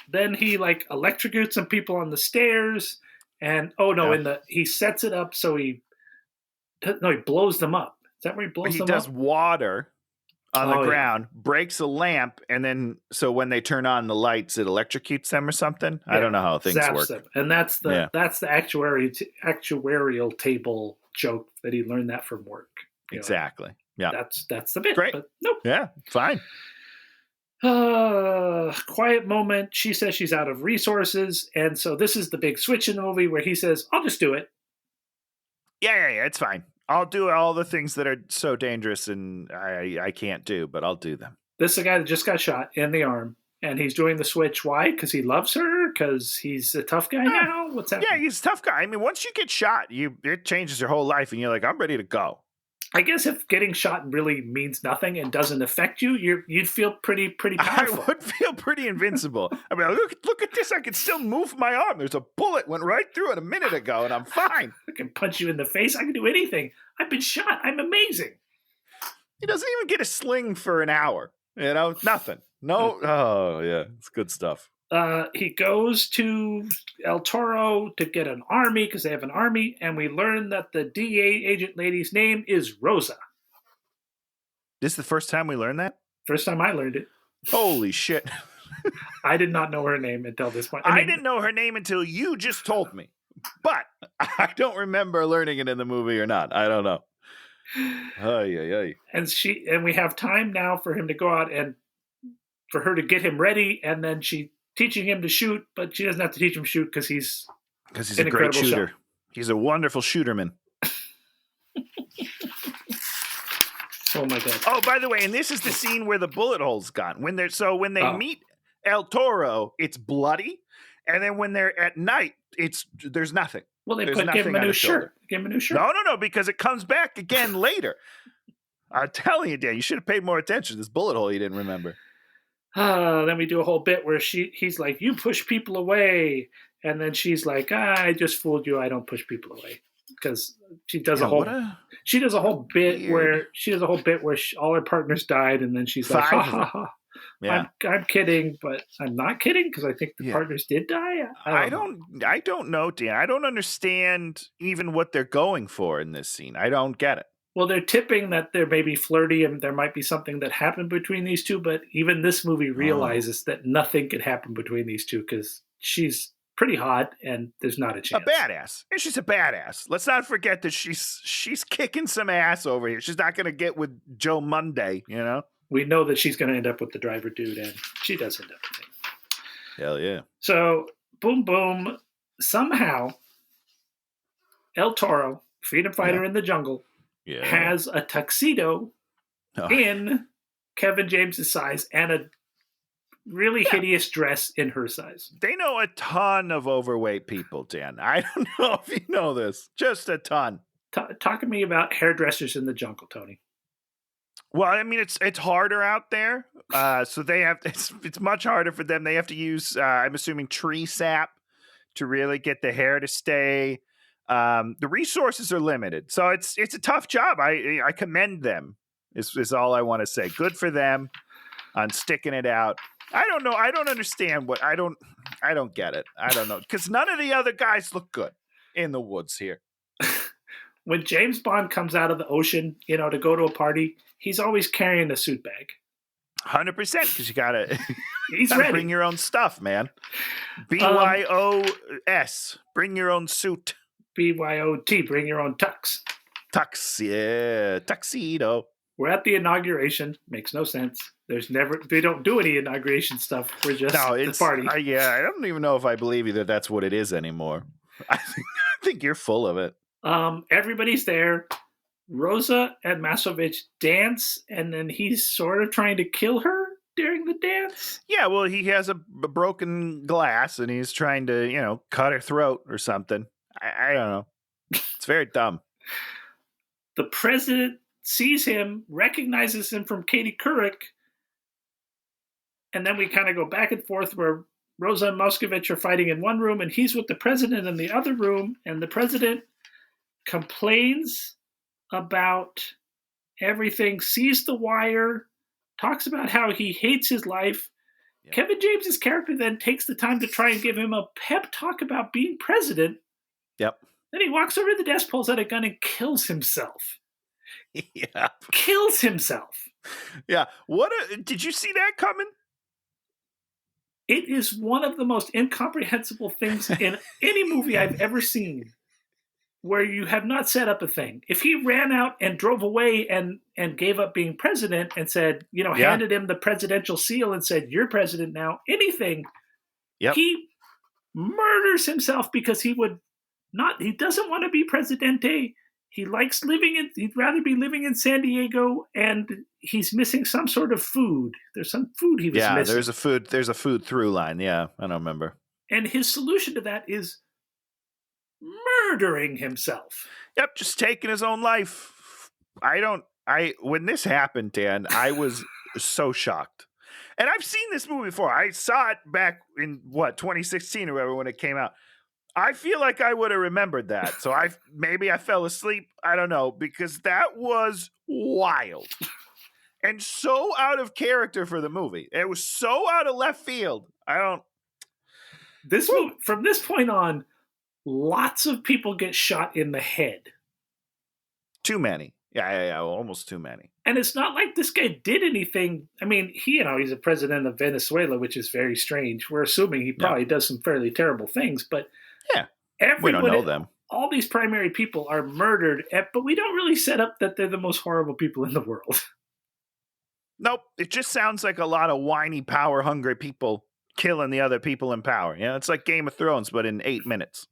Then he electrocutes some people on the stairs, and he sets it up so he blows them up. Is that where he blows them up? He does water on the ground, breaks a lamp, and then so when they turn on the lights, it electrocutes them or something. Yeah. I don't know how things work. Them. And that's the actuarial table joke that he learned that from work. Exactly. Yeah. That's the bit. Great. But nope. Yeah. Fine. Quiet moment. She says she's out of resources, and so this is the big switch in the movie where he says, "I'll just do it." Yeah. It's fine. I'll do all the things that are so dangerous and I can't do, but I'll do them. This is a guy that just got shot in the arm, and he's doing the switch. Why? Because he loves her? Because he's a tough guy now? What's happening? Yeah, he's a tough guy. I mean, once you get shot, it changes your whole life, and you're like, I'm ready to go. I guess if getting shot really means nothing and doesn't affect you, you'd feel pretty powerful. I would feel pretty invincible. I mean, look at this. I can still move my arm. There's a bullet went right through it a minute ago, and I'm fine. I can punch you in the face. I can do anything. I've been shot. I'm amazing. He doesn't even get a sling for an hour. Nothing. No. Oh, yeah. It's good stuff. He goes to El Toro to get an army because they have an army, and we learn that the DEA agent lady's name is Rosa. This is the first time we learned that? First time I learned it. Holy shit. I did not know her name until this point. I didn't know her name until you just told me. But I don't remember learning it in the movie or not. I don't know. And we have time now for him to go out and for her to get him ready, and then she teaching him to shoot, but she doesn't have to teach him to shoot because he's a great shooter. Shot. He's a wonderful shooterman. Oh my god! Oh, by the way, and this is the scene where the bullet hole's gone. When they meet El Toro, it's bloody, and then when they're at night, there's nothing. Well, There's gave nothing him a on new his shoulder. shirt. Give him a new shirt. No, because it comes back again later. I'm telling you, Dan, you should have paid more attention to this bullet hole you didn't remember. Then we do a whole bit where he's like, "You push people away," and then she's like, "I just fooled you. I don't push people away," because she does a whole bit where all her partners died, and then she's like, "Ha ha ha." Yeah. I'm kidding, but I'm not kidding because I think the partners did die. I don't know, Dan. I don't understand even what they're going for in this scene. I don't get it. Well, they're tipping that they're maybe flirty and there might be something that happened between these two, but even this movie realizes that nothing could happen between these two because she's pretty hot and there's not a chance. A badass. And she's a badass. Let's not forget that she's kicking some ass over here. She's not going to get with Joe Monday, you know? We know that she's going to end up with the driver dude, and she does end up with him. Hell yeah. So, boom, boom. Somehow, El Toro, freedom fighter in the jungle, has a tuxedo in Kevin James's size and a really hideous dress in her size. They know a ton of overweight people, Dan. I don't know if you know this. Just a ton. Talk to me about hairdressers in the jungle, Tony. Well, I mean, it's harder out there. So they have it's much harder for them. They have to use, I'm assuming, tree sap to really get the hair to stay. The resources are limited, so it's a tough job. I commend them. Is all I want to say. Good for them on sticking it out. I don't know. I don't understand what I don't get it. I don't know because none of the other guys look good in the woods here. When James Bond comes out of the ocean, to go to a party, he's always carrying a suit bag. 100%, because you gotta ready. Bring your own stuff, man. BYOS, bring your own suit. BYOT, bring your own tux. Tuxedo. We're at the inauguration. Makes no sense. They don't do any inauguration stuff. We're just the party. I don't even know if I believe you that that's what it is anymore. I think you're full of it. Everybody's there. Rosa and Masovich dance, and then he's sort of trying to kill her during the dance. Yeah, well, he has a broken glass, and he's trying to, cut her throat or something. I don't know. It's very dumb. The president sees him, recognizes him from Katie Couric, and then we kind of go back and forth where Rosa and Moscovich are fighting in one room, and he's with the president in the other room, and the president complains about everything, sees the wire, talks about how he hates his life. Yeah. Kevin James's character then takes the time to try and give him a pep talk about being president. Yep. Then he walks over to the desk, pulls out a gun, and kills himself. Yeah. Kills himself. Yeah. Did you see that coming? It is one of the most incomprehensible things in any movie I've ever seen where you have not set up a thing. If he ran out and drove away and gave up being president and said, handed him the presidential seal and said, "You're president now," anything, he murders himself because he doesn't want to be presidente. He likes he'd rather be living in San Diego, and he's missing some sort of food. There's some food he was missing. Yeah, there's a food through line. Yeah, I don't remember. And his solution to that is murdering himself. Yep, just taking his own life. When this happened, Dan, I was so shocked. And I've seen this movie before. I saw it back in 2016 or whatever when it came out. I feel like I would have remembered that. So maybe I fell asleep. I don't know, because that was wild and so out of character for the movie. It was so out of left field. From this point on, lots of people get shot in the head. Too many. Yeah, almost too many. And it's not like this guy did anything. I mean, he's a president of Venezuela, which is very strange. We're assuming he probably does some fairly terrible things, but we don't know them. All these primary people are murdered, but we don't really set up that they're the most horrible people in the world. Nope. It just sounds like a lot of whiny, power-hungry people killing the other people in power. It's like Game of Thrones, but in 8 minutes.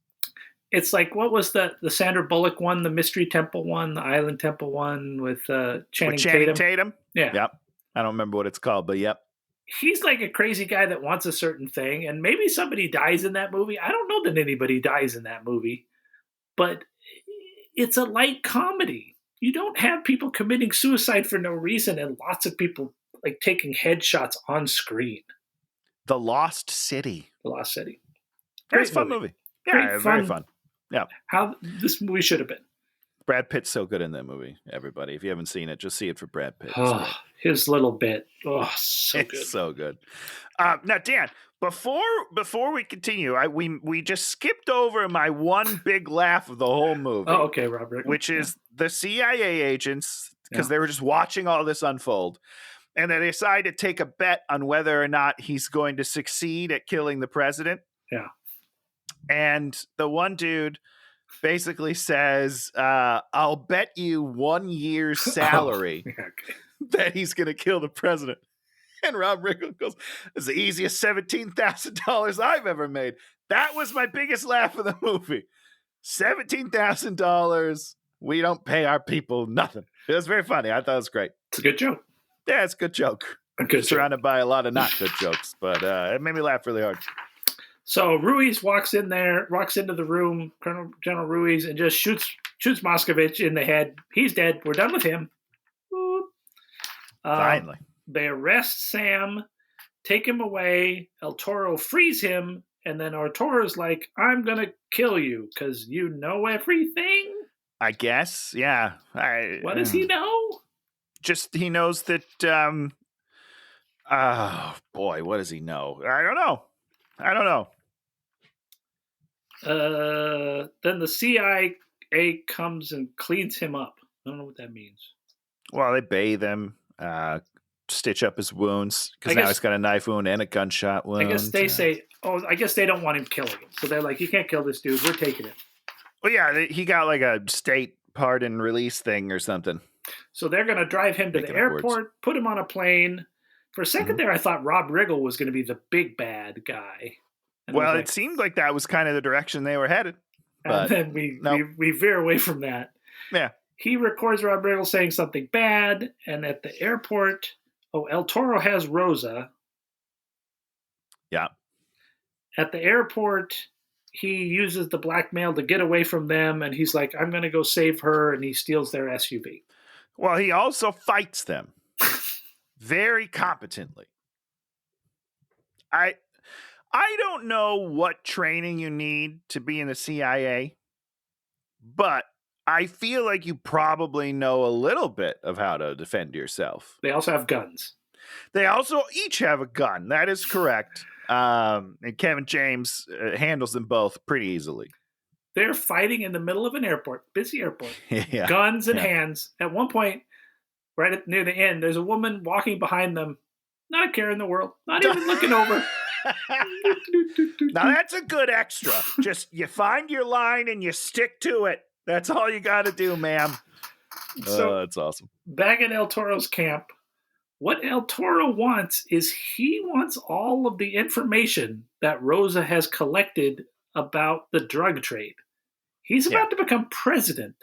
It's like, what was the Sandra Bullock one, the Mystery Temple one, the Island Temple one with Channing Tatum? Yeah. Yep. I don't remember what it's called, but yep. he's like a crazy guy that wants a certain thing, and maybe somebody dies in that movie. I don't know that anybody dies in that movie, but it's a light comedy. You don't have people committing suicide for no reason and lots of people like taking headshots on screen. The Lost City. The Lost City. Great fun movie. Yeah, very fun. Yeah. How this movie should have been. Brad Pitt's so good in that movie, everybody. If you haven't seen it, just see it for Brad Pitt. Oh, his little bit. Oh, so it's good. So good. Now, Dan, before we continue, we just skipped over my one big laugh of the whole movie. Oh, okay, Rob Riggle. Which is the CIA agents, because they were just watching all this unfold. And they decide to take a bet on whether or not he's going to succeed at killing the president. Yeah. And the one dude basically says, I'll bet you 1 year's salary that he's going to kill the president. And Rob Riggle goes, it's the easiest $17,000 I've ever made. That was my biggest laugh of the movie. $17,000. We don't pay our people nothing. It was very funny. I thought it was great. It's a good joke. Yeah, it's a good joke. Surrounded by a lot of not good jokes, but it made me laugh really hard. So Ruiz walks into the room, General Ruiz, and just shoots Moscovich in the head. He's dead. We're done with him. Finally. They arrest Sam, take him away. El Toro frees him, and then El Toro's like, I'm going to kill you because you know everything? I guess, yeah. What does he know? Just he knows that, oh, boy, what does he know? I don't know. Then the CIA comes and cleans him up. I don't know what that means. Well, they bathe him, stitch up his wounds, because now he's got a knife wound and a gunshot wound. I guess they say, I guess they don't want him killing him. So they're like, you can't kill this dude. We're taking it. Well, yeah, he got like a state pardon release thing or something. So they're going to drive him to the airport, put him on a plane. For a second there, I thought Rob Riggle was going to be the big bad guy. And well, it seemed like that was kind of the direction they were headed. But and then we veer away from that. Yeah. He records Rob Riggle saying something bad, and at the airport, El Toro has Rosa. Yeah. At the airport, he uses the blackmail to get away from them, and he's like, I'm going to go save her, and he steals their SUV. Well, he also fights them very competently. I don't know what training you need to be in the CIA, but I feel like you probably know a little bit of how to defend yourself. They also have guns. They also each have a gun. That is correct. And Kevin James handles them both pretty easily. They're fighting in the middle of an airport, busy airport, yeah. Guns in hands. At one point, near the end, there's a woman walking behind them, not a care in the world, not even looking over. Now that's a good extra. Just you find your line and you stick to it. That's all you got to do, ma'am. So that's awesome. Back at El Toro's camp, what El Toro wants is he wants all of the information that Rosa has collected about the drug trade. He's about to become president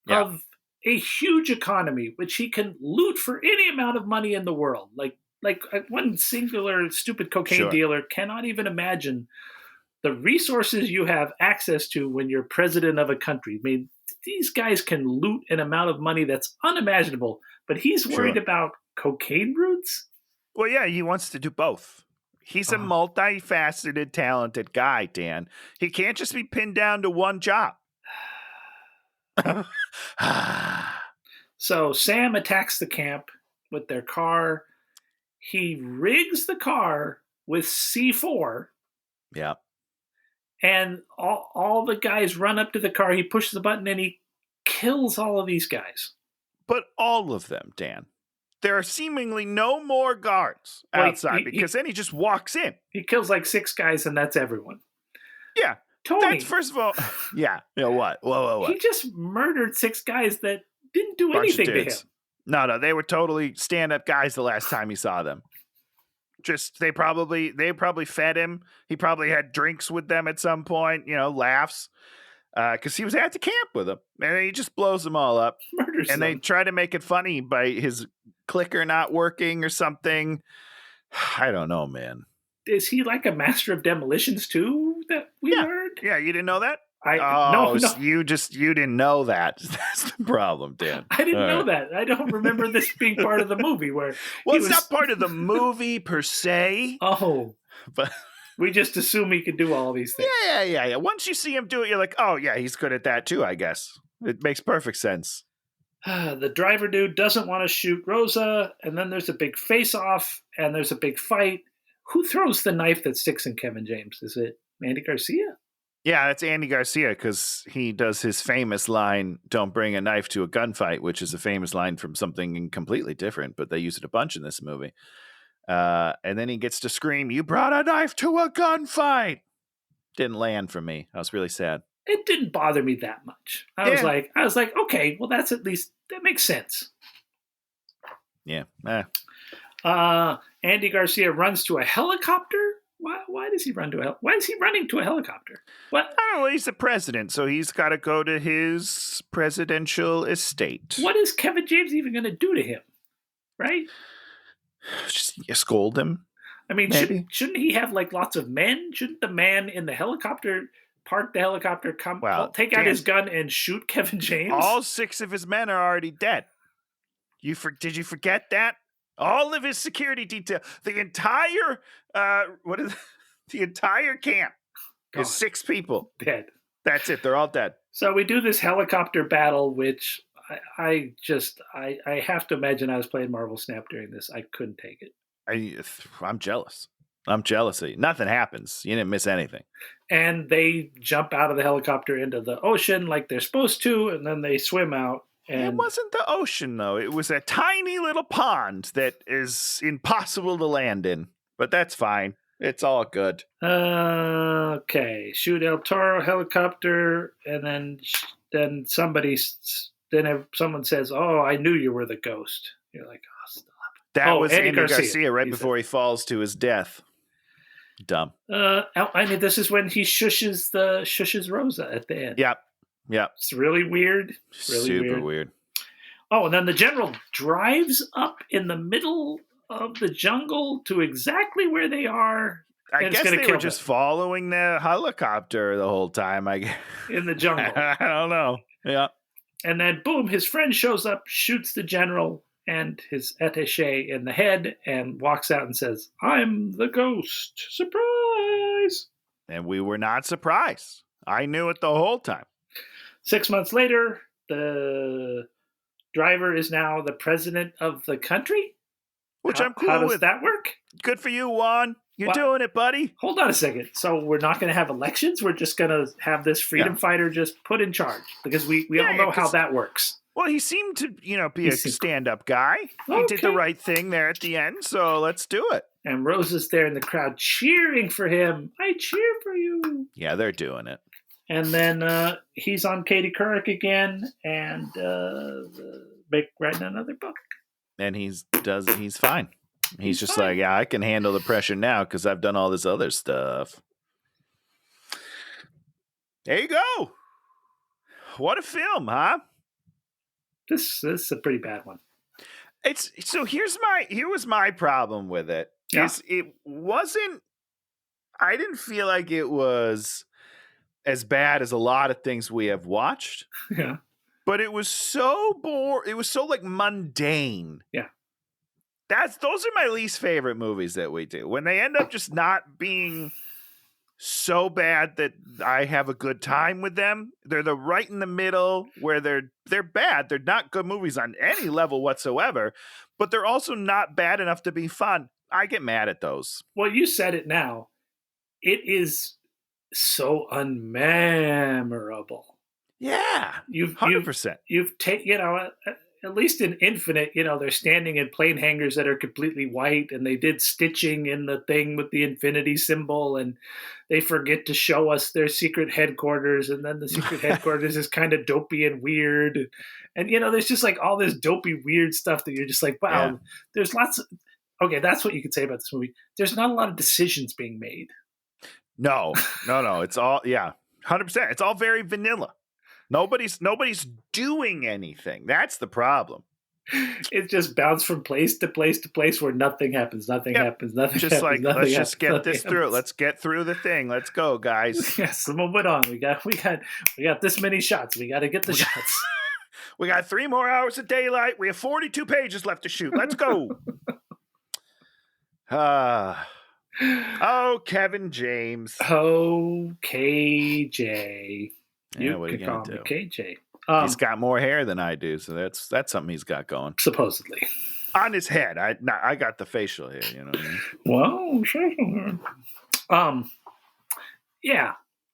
of a huge economy, which he can loot for any amount of money in the world. Like one singular stupid cocaine dealer cannot even imagine the resources you have access to when you're president of a country. I mean, these guys can loot an amount of money that's unimaginable, but he's worried about cocaine routes? Well, yeah, he wants to do both. He's a multifaceted, talented guy, Dan. He can't just be pinned down to one job. So Sam attacks the camp with their car. He rigs the car with C4. Yeah. And all the guys run up to the car. He pushes the button and he kills all of these guys. But all of them, Dan. There are seemingly no more guards outside because then he just walks in. He kills like 6 guys and that's everyone. Yeah. Tony. That's first of all, yeah. You know what? Whoa. He just murdered 6 guys that didn't do anything to him. No, they were totally stand-up guys the last time he saw them. Just they probably fed him. He probably had drinks with them at some point, laughs. Because he was at the camp with them. And he just blows them all up. Murders them. They try to make it funny by his clicker not working or something. I don't know, man. Is he like a master of demolitions too? That we learned. Yeah, you didn't know that? No. You didn't know that. That's the problem, Dan. I didn't All know right. that. I don't remember this being part of the movie where Well, he it's was. not part of the movie per se, Oh, but we just assume he could do all these things. yeah. Once you see him do it, you're like, oh yeah, he's good at that too. I guess it makes perfect sense. The driver dude doesn't want to shoot Rosa, and then there's a big face-off, and there's a big fight. Who throws the knife that sticks in Kevin James? Is it Andy Garcia? Yeah, that's Andy Garcia because he does his famous line, "Don't bring a knife to a gunfight," which is a famous line from something completely different, but they use it a bunch in this movie. And then he gets to scream, "You brought a knife to a gunfight!" Didn't land for me. I was really sad. It didn't bother me that much. I was like, okay, well, that's at least that makes sense. Yeah. Andy Garcia runs to a helicopter. Why does he run to a? Why is he running to a helicopter? What? I don't know. He's the president, so he's got to go to his presidential estate. What is Kevin James even going to do to him? Right? Just scold him. I mean, maybe. shouldn't he have like lots of men? Shouldn't the man in the helicopter park the helicopter, take out his gun and shoot Kevin James? All 6 of his men are already dead. Did you forget that? All of his security detail, the entire the entire camp is 6 people dead. That's it. They're all dead. So we do this helicopter battle, which I have to imagine I was playing Marvel Snap during this. I couldn't take it. I'm jealous. I'm jealous of you. Nothing happens. You didn't miss anything. And they jump out of the helicopter into the ocean like they're supposed to, and then they swim out. And it wasn't the ocean, though. It was a tiny little pond that is impossible to land in. But that's fine. It's all good. Okay. Shoot El Toro helicopter, and then someone says, "Oh, I knew you were the ghost." You're like, "Oh, stop." That was Andy Garcia right before he falls to his death. Dumb. I mean, this is when he shushes Rosa at the end. Yep. It's really weird. Super weird. Oh, and then the general drives up in the middle of the jungle to exactly where they are. I guess they were just following the helicopter the whole time. In the jungle. I don't know. Yeah. And then, boom, his friend shows up, shoots the general and his attaché in the head, and walks out and says, "I'm the ghost. Surprise!" And we were not surprised. I knew it the whole time. 6 months later, the driver is now the president of the country. Which I'm cool with. How does that work? Good for you, Juan. You're doing it, buddy. Hold on a second. So we're not going to have elections? We're just going to have this freedom fighter just put in charge? Because we all know how that works. Well, he seemed to, be a stand-up guy. He did the right thing there at the end, so let's do it. And Rosa's there in the crowd cheering for him. I cheer for you. Yeah, they're doing it. And then he's on Katie Couric again, and writing another book. And he's fine. He's just fine. Like, yeah, I can handle the pressure now because I've done all this other stuff. There you go. What a film, huh? This is a pretty bad one. Here was my problem with it. Yeah. It wasn't. I didn't feel like it was as bad as a lot of things we have watched. Yeah. But it was so boring. It was so mundane. Yeah. Those are my least favorite movies that we do. When they end up just not being so bad that I have a good time with them. They're right in the middle where they're bad. They're not good movies on any level whatsoever, but they're also not bad enough to be fun. I get mad at those. Well, you said it now. It is so unmemorable. Yeah, 100%. You've taken, at least in Infinite, they're standing in plane hangars that are completely white, and they did stitching in the thing with the infinity symbol, and they forget to show us their secret headquarters, and then the secret headquarters is kind of dopey and weird. And, there's just like all this dopey, weird stuff that you're just like, wow, there's lots of, okay, that's what you could say about this movie. There's not a lot of decisions being made. No. It's all, 100%. It's all very vanilla. Nobody's doing anything. That's the problem. It just bounced from place to place to place where nothing happens, nothing Yep. happens, nothing Just happens, like, nothing let's happens, just get nothing this through. happens. Let's get through the thing. Let's go, guys. Yes, moving on. We got this many shots. We got to get the shots. We got 3 more hours of daylight. We have 42 pages left to shoot. Let's go. Oh, Kevin James. Oh, KJ. Yeah, what are you can gonna call me do? KJ. He's got more hair than I do, so that's something he's got going Supposedly. on his head. I got the facial hair. You know what I mean? Well, sure. Yeah.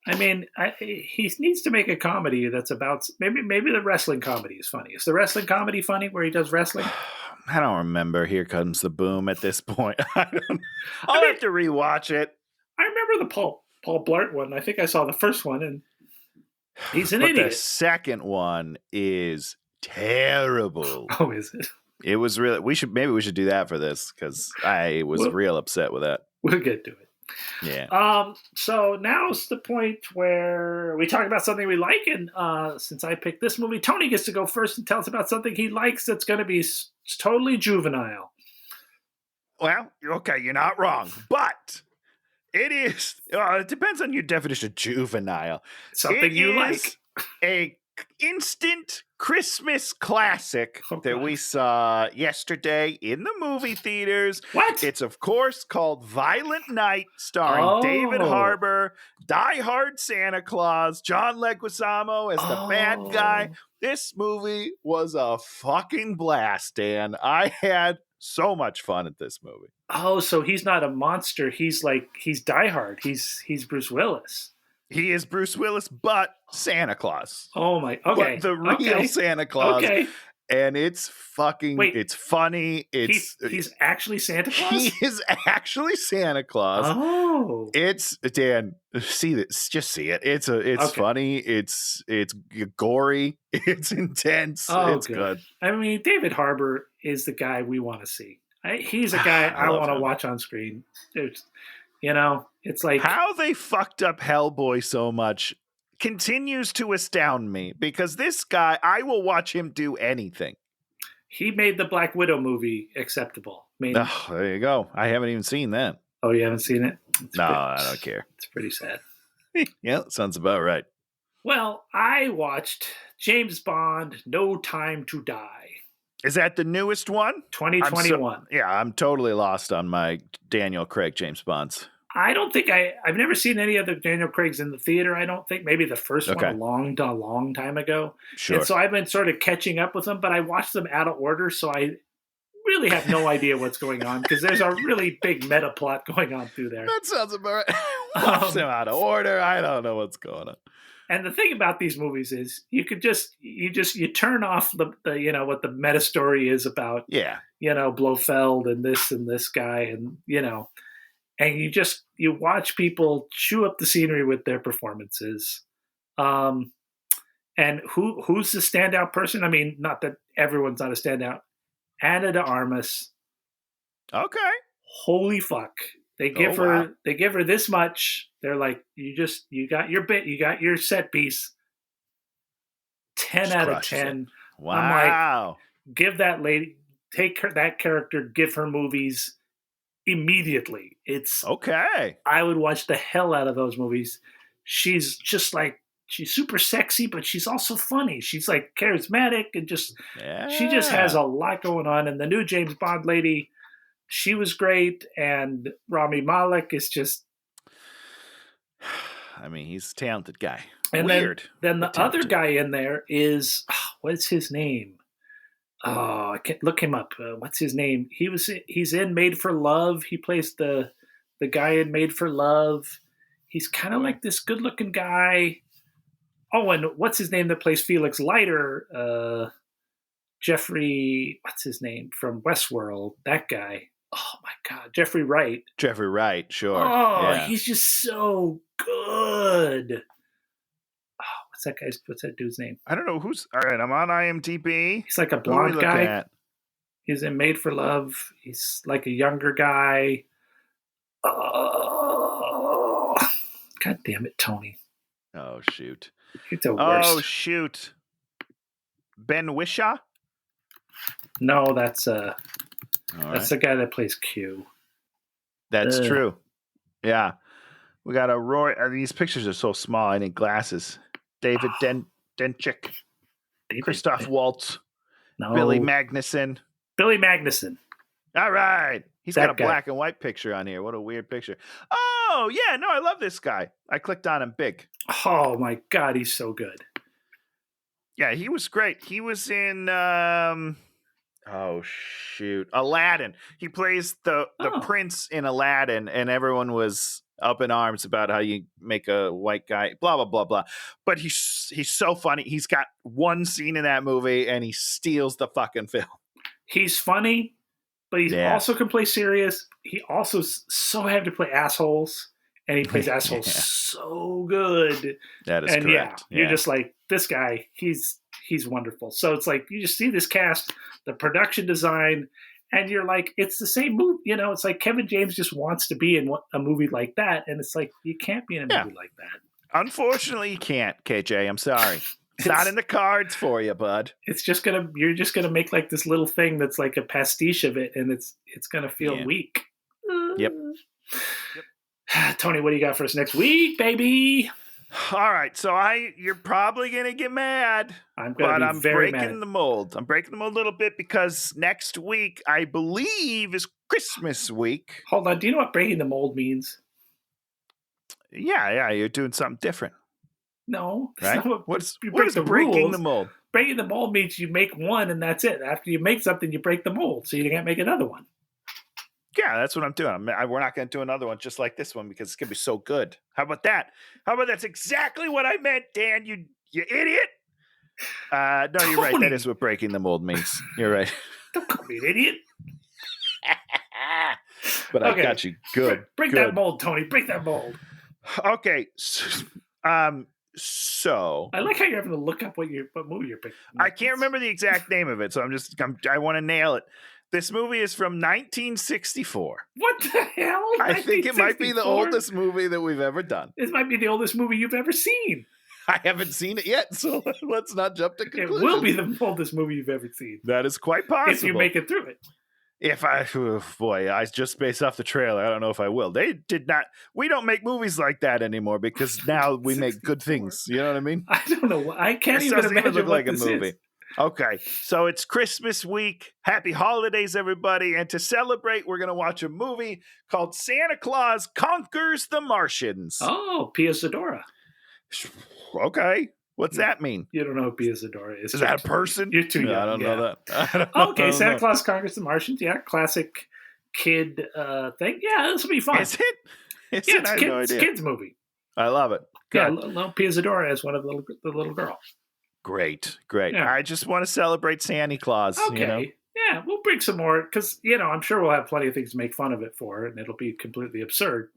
I mean, he needs to make a comedy that's about maybe the wrestling comedy is funny. Is the wrestling comedy funny where he does wrestling? I don't remember. Here Comes the Boom at this point. I'll have to rewatch it. I remember the Paul Blart one. I think I saw the first one, and he's an But idiot. the second one is terrible. Oh, is it? It was really. We should do that for this because I was real upset with that. We'll get to it. Yeah. So now's the point where we talk about something we like, and since I picked this movie, Tony gets to go first and tell us about something he likes that's going to be totally juvenile. Well, okay, you're not wrong, but it is. It depends on your definition of juvenile. Something you like. A instant Christmas classic that we saw yesterday in the movie theaters. What? It's, of course, called Violent Night, starring David Harbour, Die-Hard Santa Claus, John Leguizamo as the bad guy. This movie was a fucking blast, Dan. I had so much fun at this movie. Oh, so he's not a monster. He's Die Hard. He's Bruce Willis. He is Bruce Willis, but Santa Claus. Oh my! Okay, but the real Santa Claus. Okay, and it's fucking. Wait, it's funny. He's actually Santa Claus. He is actually Santa Claus. Oh, it's Dan. See this? Just see it. It's funny. It's gory. It's intense. Oh, it's good. I mean, David Harbour is the guy we want to see. He's a guy I want to watch on screen. It's like how they fucked up Hellboy so much continues to astound me because this guy, I will watch him do anything. He made the Black Widow movie acceptable. There you go. I haven't even seen that. Oh, you haven't seen it? I don't care. It's pretty sad. Yeah, that sounds about right. Well, I watched James Bond, No Time to Die. Is that the newest one? 2021. I'm totally lost on my Daniel Craig James Bonds. I don't think I've never seen any other Daniel Craig's in the theater. I don't think. Maybe the first one a long time ago. Sure. And so I've been sort of catching up with them, but I watched them out of order, so I really have no idea what's going on because there's a really big meta plot going on through there. That sounds about right. Watch them out of order. I don't know what's going on. And the thing about these movies is you turn off the what the meta story is about. Yeah. Blofeld and this guy and and you watch people chew up the scenery with their performances. And who's the standout person? I mean, not that everyone's not a standout. Anna de Armas. Okay. Holy fuck. They give her this much. They're like, you got your bit, you got your set piece. 10 out of 10. Wow. I'm like, give that lady, that character, give her movies immediately. It's okay. I would watch the hell out of those movies. She's just like, she's super sexy, but she's also funny. She's like charismatic and she just has a lot going on. And the new James Bond lady, she was great. And Rami Malek is just, I mean, he's a talented guy. And weird. Then the other guy in there is, what's his name? Oh, I can't look him up. What's his name? He's in Made for Love. He plays the guy in Made for Love. He's kind of like this good-looking guy. Oh, and what's his name that plays Felix Leiter? Jeffrey, what's his name from Westworld? That guy. Oh my God, Jeffrey Wright. Jeffrey Wright, sure. Oh, yeah. He's just so good. Oh, what's that dude's name? I don't know who's. All right, I'm on IMDb. He's like a blonde guy. He's in Made for Love. He's like a younger guy. Oh, God damn it, Tony. Oh, shoot. He's the worst. Oh, shoot. Ben Whishaw? No, that's All that's right. the guy that plays Q. That's Ugh. true. Yeah. We got a Roy. These pictures are so small. I need glasses. David Denchik, Christoph Waltz, No, Billy Magnuson. Billy Magnuson. All right. He's That got a guy. black and white picture on here. What a weird picture. Oh, yeah. No, I love this guy. I clicked on him big. Oh my God, he's so good. Yeah, he was great. He was in Aladdin. He plays the Oh. prince in Aladdin, and everyone was up in arms about how you make a white guy, blah blah blah blah. But he's so funny. He's got one scene in that movie, and he steals the fucking film. He's funny, but he also can play serious. He also so happy to play assholes, and he plays assholes so good. That is correct. Yeah, you're just like, this guy, he's wonderful. So it's like, you just see this cast, the production design, and you're like, it's the same movie. You know, it's like Kevin James just wants to be in a movie like that, and it's like, you can't be in a movie like that. Unfortunately, you can't, KJ. I'm sorry. It's not in the cards for you, bud. You're just gonna make like this little thing that's like a pastiche of it, and it's gonna feel weak. Yep. Tony, what do you got for us next week, baby? All right, so you're probably gonna get mad, I'm breaking mad. the mold. I'm breaking the mold a little bit because next week, I believe, is Christmas week. Hold on, do you know what breaking the mold means? Yeah, you're doing something different. No, right? What is breaking rules. the mold? Breaking the mold means you make one and that's it. After you make something, you break the mold, so you can't make another one. Yeah, that's what I'm doing. We're not going to do another one just like this one because it's going to be so good. How about that? That's exactly what I meant, Dan, you idiot. No, Tony. You're right. That is what breaking the mold means. You're right. Don't call me an idiot. But I got you. Good. Break that mold, Tony. Break that mold. Okay. So I like how you're having to look up what movie you're picking. I can't remember the exact name of it, so I want to nail it. This movie is from 1964. What the hell? I think it might be the oldest movie that we've ever done. This might be the oldest movie you've ever seen. I haven't seen it yet, so let's not jump to conclusions. It will be the oldest movie you've ever seen. That is quite possible. If you make it through it. I just based off the trailer, I don't know if I will. They did not. We don't make movies like that anymore because now we make good things. You know what I mean? I don't know. I can't even imagine look what like a movie. Is. Okay, so it's Christmas week. Happy holidays, everybody. And to celebrate, we're going to watch a movie called Santa Claus Conquers the Martians. Oh, Pia Zadora. Okay. What's that mean? You don't know who Pia Zadora is. Is that a person? You're too young. I don't know that. Okay, Santa Claus Conquers the Martians. Yeah, classic kid thing. Yeah, this will be fun. Is it? It's a kids movie. I love it. Good. Yeah, Pia Zadora as one of the little girl. Great. Yeah. I just want to celebrate Santa Claus. Okay. You know? Yeah, we'll bring some more because, I'm sure we'll have plenty of things to make fun of it for, and it'll be completely absurd.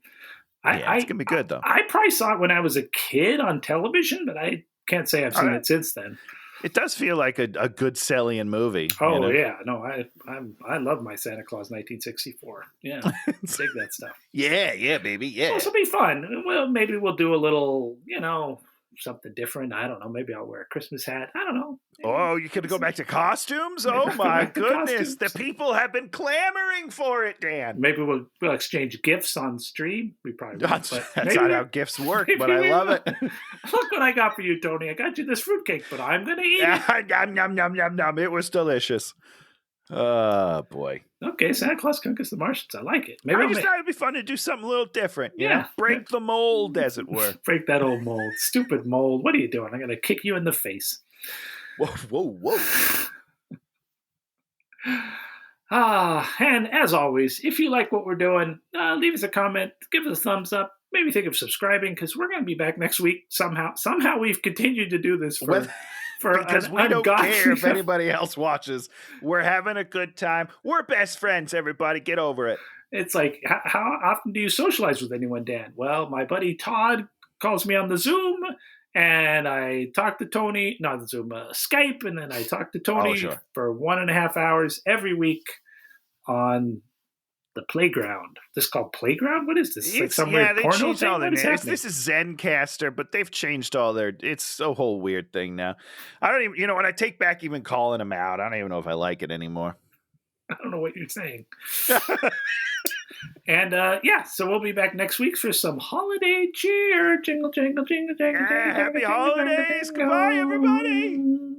It's going to be good, though. I probably saw it when I was a kid on television, but I can't say I've seen it since then. It does feel like a good Sellian movie. Oh, yeah. No, I love my Santa Claus 1964. Yeah, dig that stuff. Yeah, baby, yeah. This will be fun. Well, maybe we'll do a little, something different. I don't know. Maybe I'll wear a Christmas hat. I don't know. Oh, you could go back to costumes? Oh, my goodness. The people have been clamoring for it, Dan. Maybe we'll exchange gifts on stream. We probably won't. That's not how gifts work, but I love it. Look what I got for you, Tony. I got you this fruitcake, but I'm going to eat it. Yum. It was delicious. Oh, boy. Okay, Santa Claus Conquers the Martians. I like it. Maybe I just thought it'd be fun to do something a little different. Break the mold, as it were. Break that old mold. Stupid mold. What are you doing? I'm going to kick you in the face. Whoa. And as always, if you like what we're doing, leave us a comment, give us a thumbs up, maybe think of subscribing because we're going to be back next week somehow. Somehow we've continued to do this because we don't care if anybody else watches. We're having a good time. We're best friends, everybody. Get over it. It's like, how often do you socialize with anyone, Dan? Well, my buddy Todd calls me on the Zoom, and I talk to Tony, not the Zoom, Skype, and then I talk to Tony for 1.5 hours every week on the playground. This is called Playground? What is this? It's like It's, some yeah, weird they porno changed thing? all their What is names. happening? This is Zencaster, but they've changed all their. It's a whole weird thing now. I don't even. You know what? I take back even calling them out. I don't even know if I like it anymore. I don't know what you're saying. And so we'll be back next week for some holiday cheer. Jingle, jingle, jingle, jingle, Yeah, jingle, happy jingle, holidays. jingle, Goodbye, everybody. jingle.